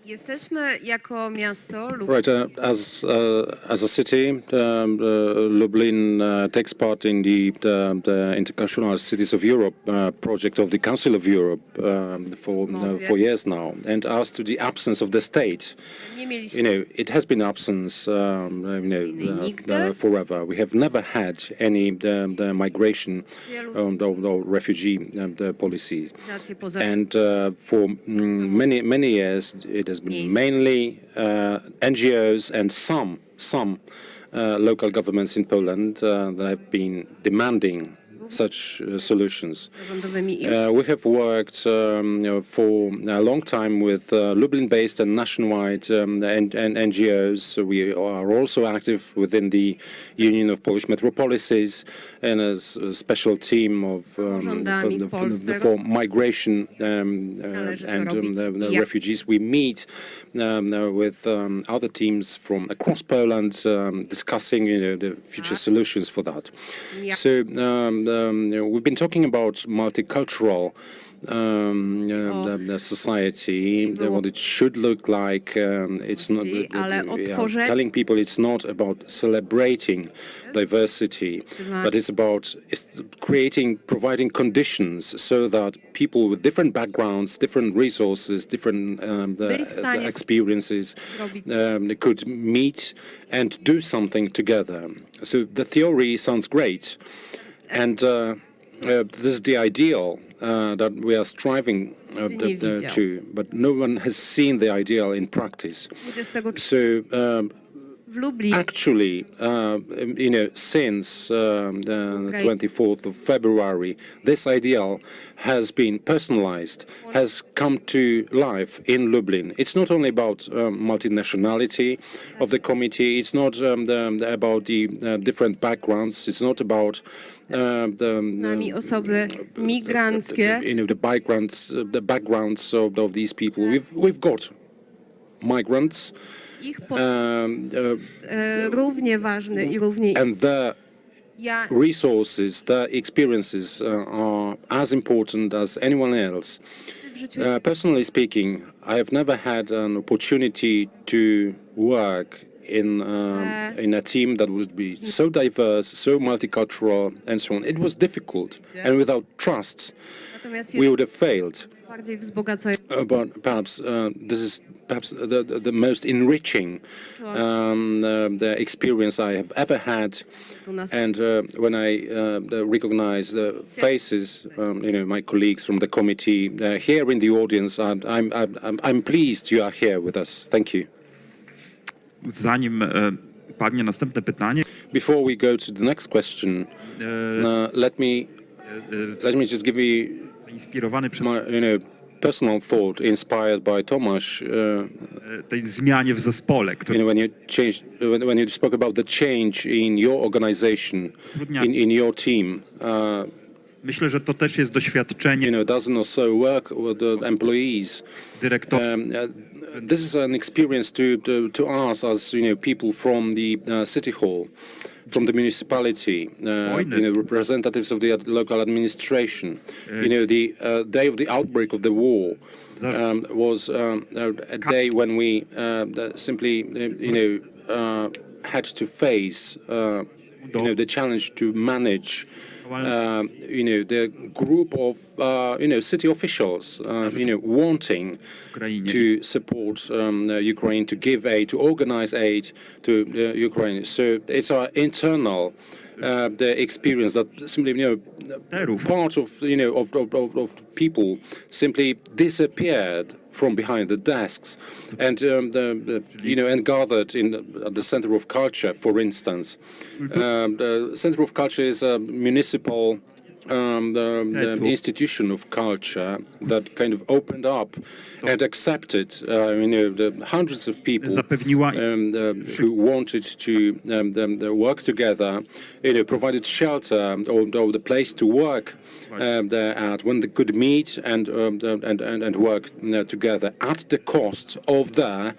Speaker 5: Jesteśmy jako miasto
Speaker 6: Right, as a city, Lublin takes part in the Intercultural Cities of Europe project of the Council of Europe for years now. And as to the absence of the state, it has been absence, forever. We have never had any the migration or refugee policy, and for many years it has been mainly NGOs and some local governments in Poland that have been demanding such solutions. We have worked for a long time with Lublin-based and nationwide and NGOs. We are also active within the Union of Polish Metropolises and a special team of for migration and the refugees. We meet with other teams from across Poland, discussing the future solutions for that. So we've been talking about multicultural the society, what it should look like. It's not telling people it's not about celebrating diversity, but it's about providing conditions so that people with different backgrounds, different resources, different experiences could meet and do something together. So the theory sounds great, and this is the ideal that we are striving to, but no one has seen the ideal in practice. So actually, since the 24th of February, this ideal has been personalized, has come to life in Lublin. It's not only about multinationality of the committee, it's not about the different backgrounds, it's not about
Speaker 5: osoby migranckie.
Speaker 6: The backgrounds of these people. We've got migrants,
Speaker 5: równie ważne I równie
Speaker 6: and their resources, their experiences are as important as anyone else. Personally speaking, I have never had an opportunity to work in a team that would be so diverse, so multicultural, and so on. It was difficult, and without trust, we would have failed. But perhaps this is the most enriching the experience I have ever had. And when I recognize the faces, my colleagues from the committee here in the audience, I'm pleased you are here with us. Thank you.
Speaker 4: Zanim padnie następne pytanie,
Speaker 6: before we go to the next question, let me just give you
Speaker 4: inspirowany przez
Speaker 6: my, personal thought inspired by Tomasz.
Speaker 4: tej zmianie w zespole, który
Speaker 6: When you spoke about the change in your organization, in your team.
Speaker 4: Myślę, że to też jest doświadczenie.
Speaker 6: Doesn't also work with the employees. This is an experience to us as people from the city hall, from the municipality, representatives of the local administration. The day of the outbreak of the war was a day when we simply had to face the challenge to manage the group of city officials wanting to support Ukraine, to give aid, to organize aid to Ukraine. So it's our internal the experience that simply part of of people simply disappeared from behind the desks and and gathered at the Center of Culture, for instance. The Center of Culture is a municipal the institution of culture that kind of opened up and accepted, the hundreds of people who wanted to work together, provided shelter or the place to work when they could meet and work together at the cost of their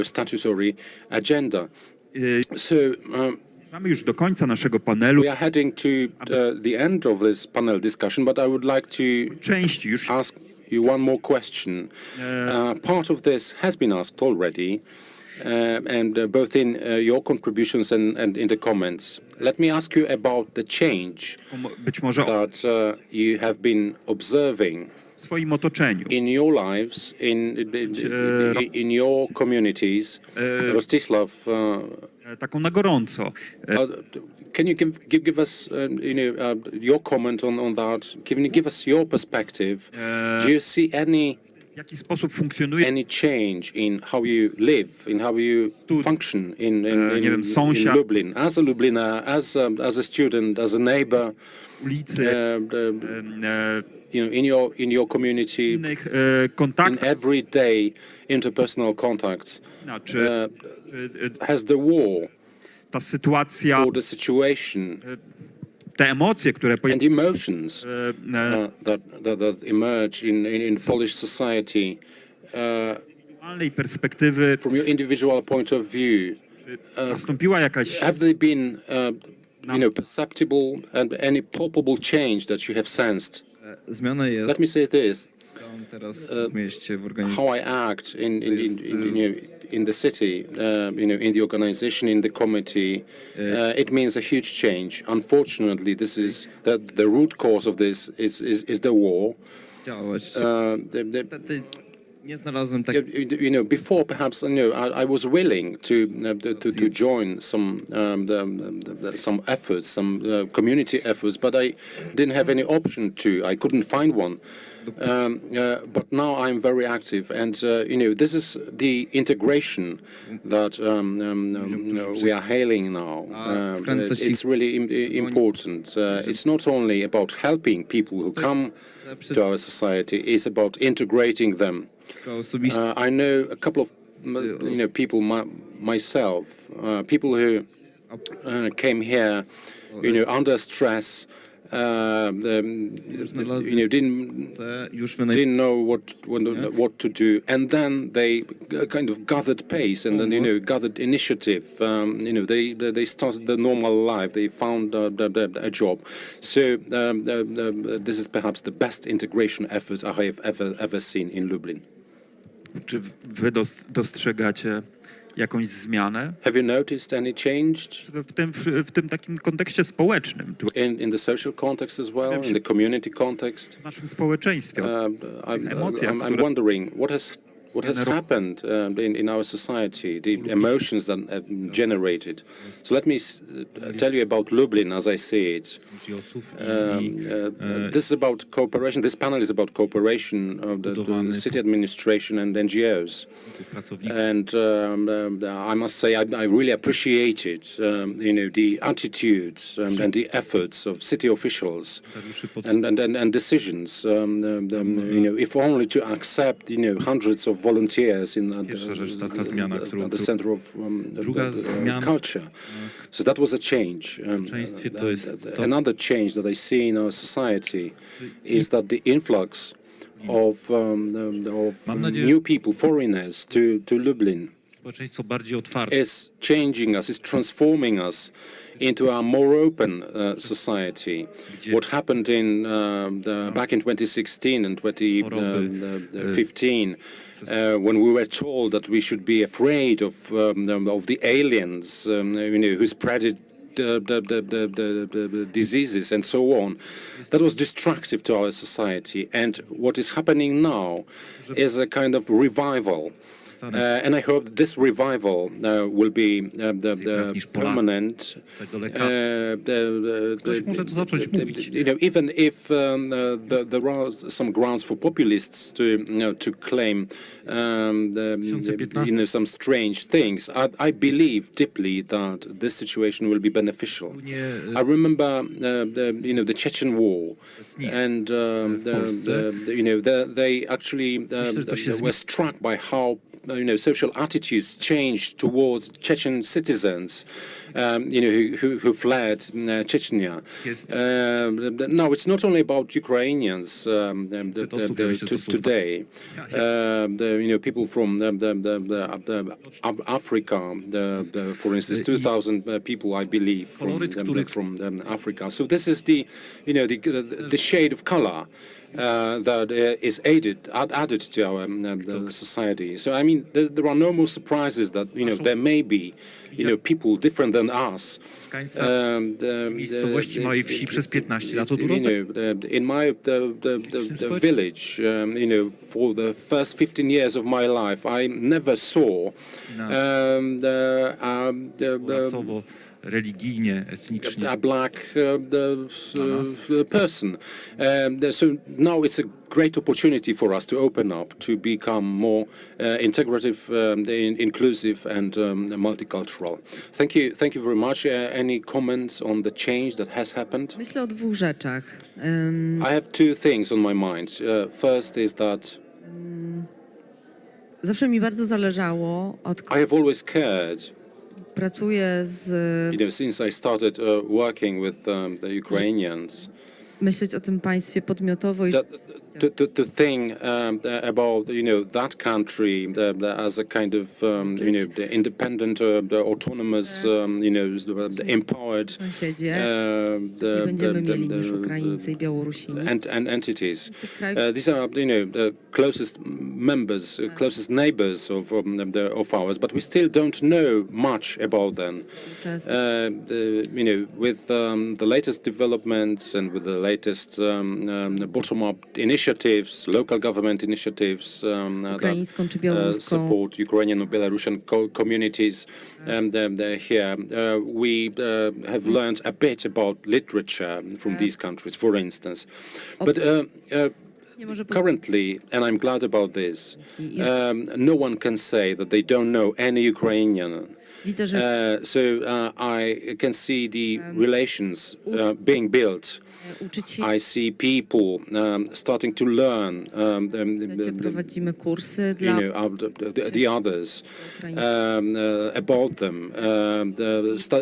Speaker 6: statutory agenda. So
Speaker 4: już do końca naszego panelu.
Speaker 6: We are heading to the end of this panel discussion, but I would like to ask you one more question. Part of this has been asked already, and both in your contributions and in the comments. Let me ask you about the change that you have been observing
Speaker 4: w swoim otoczeniu.
Speaker 6: in your lives, in your communities. Rostyslav,
Speaker 4: taką na gorąco.
Speaker 6: Can you give us your comment on that? Can you give us your perspective? Do you see
Speaker 4: w jaki sposób funkcjonuje
Speaker 6: any change in how you live, in how you function in Lublin, as a Lubliner, as a student, as a neighbor,
Speaker 4: ulicy,
Speaker 6: in your community, in everyday interpersonal contacts? Has the war
Speaker 4: ta sytuacja,
Speaker 6: or the situation
Speaker 4: te emocje, które
Speaker 6: and emotions that emerge in Polish society
Speaker 4: perspektywy,
Speaker 6: from your individual point of view,
Speaker 4: nastąpiła jakaś
Speaker 6: have they been perceptible and any palpable change that you have sensed?
Speaker 9: Zmiana jest.
Speaker 6: Let me say this.
Speaker 9: Teraz w mieście, w organizacji.
Speaker 6: How I act in the city, in the organization, in the committee, it means a huge change. Unfortunately, this is the root cause of this is the war.
Speaker 9: Nie znalazłem tak.
Speaker 6: Before perhaps I was willing to join some efforts, some community efforts, but I didn't have any option to. I couldn't find one. But now I'm very active, and this is the integration that we are hailing now. It's really important. It's not only about helping people who come to our society; it's about integrating them. I know a couple of people myself, people who came here, under stress. Didn't know what to do, and then they kind of gathered pace, and then gathered initiative. They started the normal life. They found a job. So this is perhaps the best integration effort I have ever seen in Lublin.
Speaker 4: Czy wy dostrzegacie jakąś zmianę?
Speaker 6: Have you noticed any change?
Speaker 4: W tym takim kontekście społecznym.
Speaker 6: In the social context as well, in the community context?
Speaker 4: W naszym społeczeństwie.
Speaker 6: I'm wondering what has happened in our society, the emotions that have been generated. So let me tell you about Lublin as I see it. This is about cooperation. This panel is about cooperation of the city administration and NGOs. And I must say I really appreciated the attitudes and the efforts of city officials and decisions. If only to accept hundreds of volunteers at the center of culture. So that was a change. Another change that I see in our society is that the influx of new people, foreigners to Lublin, is changing us, is transforming us into a more open society. What happened back in 2016 and 2015, when we were told that we should be afraid of the aliens, who spread the diseases and so on, that was destructive to our society. And what is happening now is a kind of revival And I hope this revival will be the permanent. Even if there are some grounds for populists to claim some strange things, I believe deeply that this situation will be beneficial. I remember the Chechen War, and they actually were struck by how social attitudes changed towards Chechen citizens, who fled Chechnya. Now it's not only about Ukrainians today. People from Africa, for instance, 2,000 people, I believe, from Africa. So this is the shade of color that is added to our society. So I mean, there are no more surprises that there may be people different than us.
Speaker 8: Miejscowości małej wsi przez 15 lat od urodzenia.
Speaker 6: In my village, for the first 15 years of my life, I never saw
Speaker 8: religijnie, etnicznie.
Speaker 6: A black person. So now it's a great opportunity for us to open up, to become more integrative, inclusive, and multicultural. Thank you very much. Any comments on the change that has happened?
Speaker 5: Myślę o dwóch rzeczach.
Speaker 6: I have two things on my mind. First is that
Speaker 5: Zawsze mi bardzo zależało,
Speaker 6: I have always cared.
Speaker 5: Pracuję z...
Speaker 6: Since I started working with the Ukrainians,
Speaker 5: myśleć o tym państwie podmiotowo i
Speaker 6: to think about that country as a kind of the independent, autonomous, empowered
Speaker 5: sąsiedzie. Nie będziemy mieli niż Ukraińcy i Białorusini.
Speaker 6: and entities. These are the closest members, closest neighbors of ours, but we still don't know much about them. With the latest developments and with the latest bottom-up initiatives, local government initiatives that support Ukrainian or Belarusian communities here. We have learned a bit about literature from these countries, for instance. But currently, and I'm glad about this, no one can say that they don't know any Ukrainian. So I can see the relations being built. I see people starting to learn
Speaker 5: prowadzimy kursy
Speaker 6: the others about them,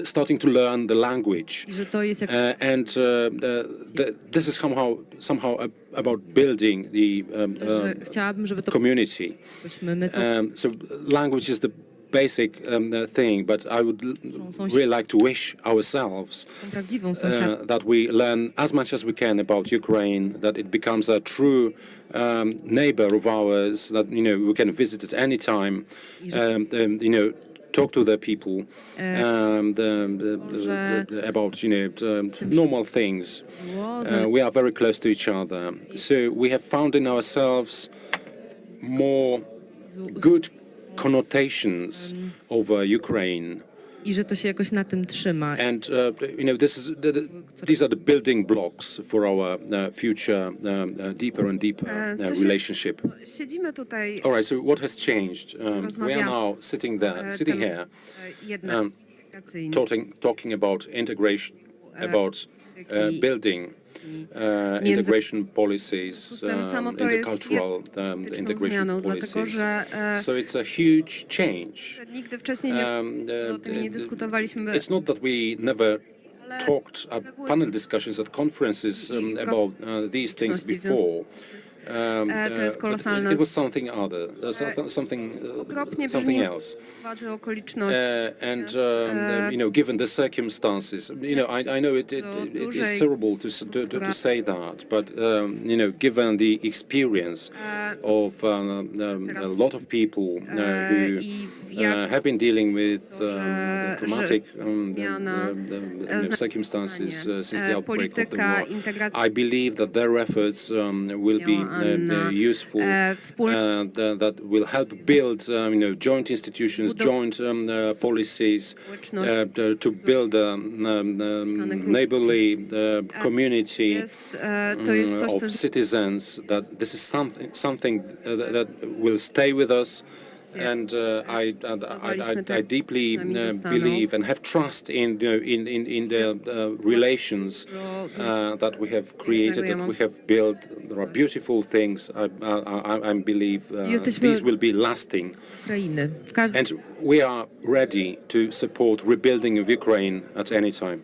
Speaker 6: starting to learn the language, and this is somehow about building the community. So language is the basic thing, but I would really like to wish ourselves that we learn as much as we can about Ukraine, that it becomes a true neighbor of ours, that we can visit at any time, talk to the people about normal things. We are very close to each other, so we have found in ourselves more good connotations over Ukraine.
Speaker 5: I że to się jakoś na tym trzyma.
Speaker 6: And these are the building blocks for our future deeper and deeper relationship.
Speaker 7: Siedzimy tutaj.
Speaker 6: All right, so what has changed? We are now sitting here, talking about integration, about building integration policies, intercultural integration policies. So it's a huge change.
Speaker 7: Nigdy wcześniej o tym nie dyskutowaliśmy.
Speaker 6: It's not that we never talked at panel discussions at conferences about these things before.
Speaker 7: To jest kolosalna.
Speaker 6: It was something other, something else. And given the circumstances, I know it's terrible to say that, but given the experience of a lot of people who have been dealing with dramatic circumstances since the outbreak of the war, I believe that their efforts will be useful, that will help build joint institutions, joint policies, to build a neighborly community of citizens, that this is something that will stay with us. And I deeply believe and have trust in the relations that we have created, that we have built. There are beautiful things. I believe these will be lasting. And we are ready to support rebuilding of Ukraine at any time.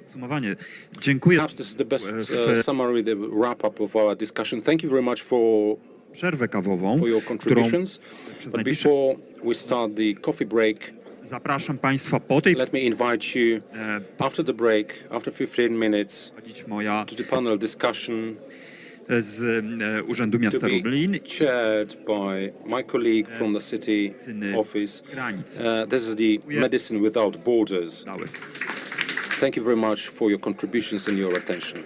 Speaker 6: Perhaps this is the best summary, the wrap-up of our discussion. Thank you very much for your contributions. But before we start the coffee break,
Speaker 4: Zapraszam Państwa po tej
Speaker 6: let me invite you after the break, after 15 minutes, to the panel discussion
Speaker 4: z Urzędu Miasta Lublin,
Speaker 6: chaired by my colleague from the city office. This is the Medicine Without Borders. Thank you very much for your contributions and your attention.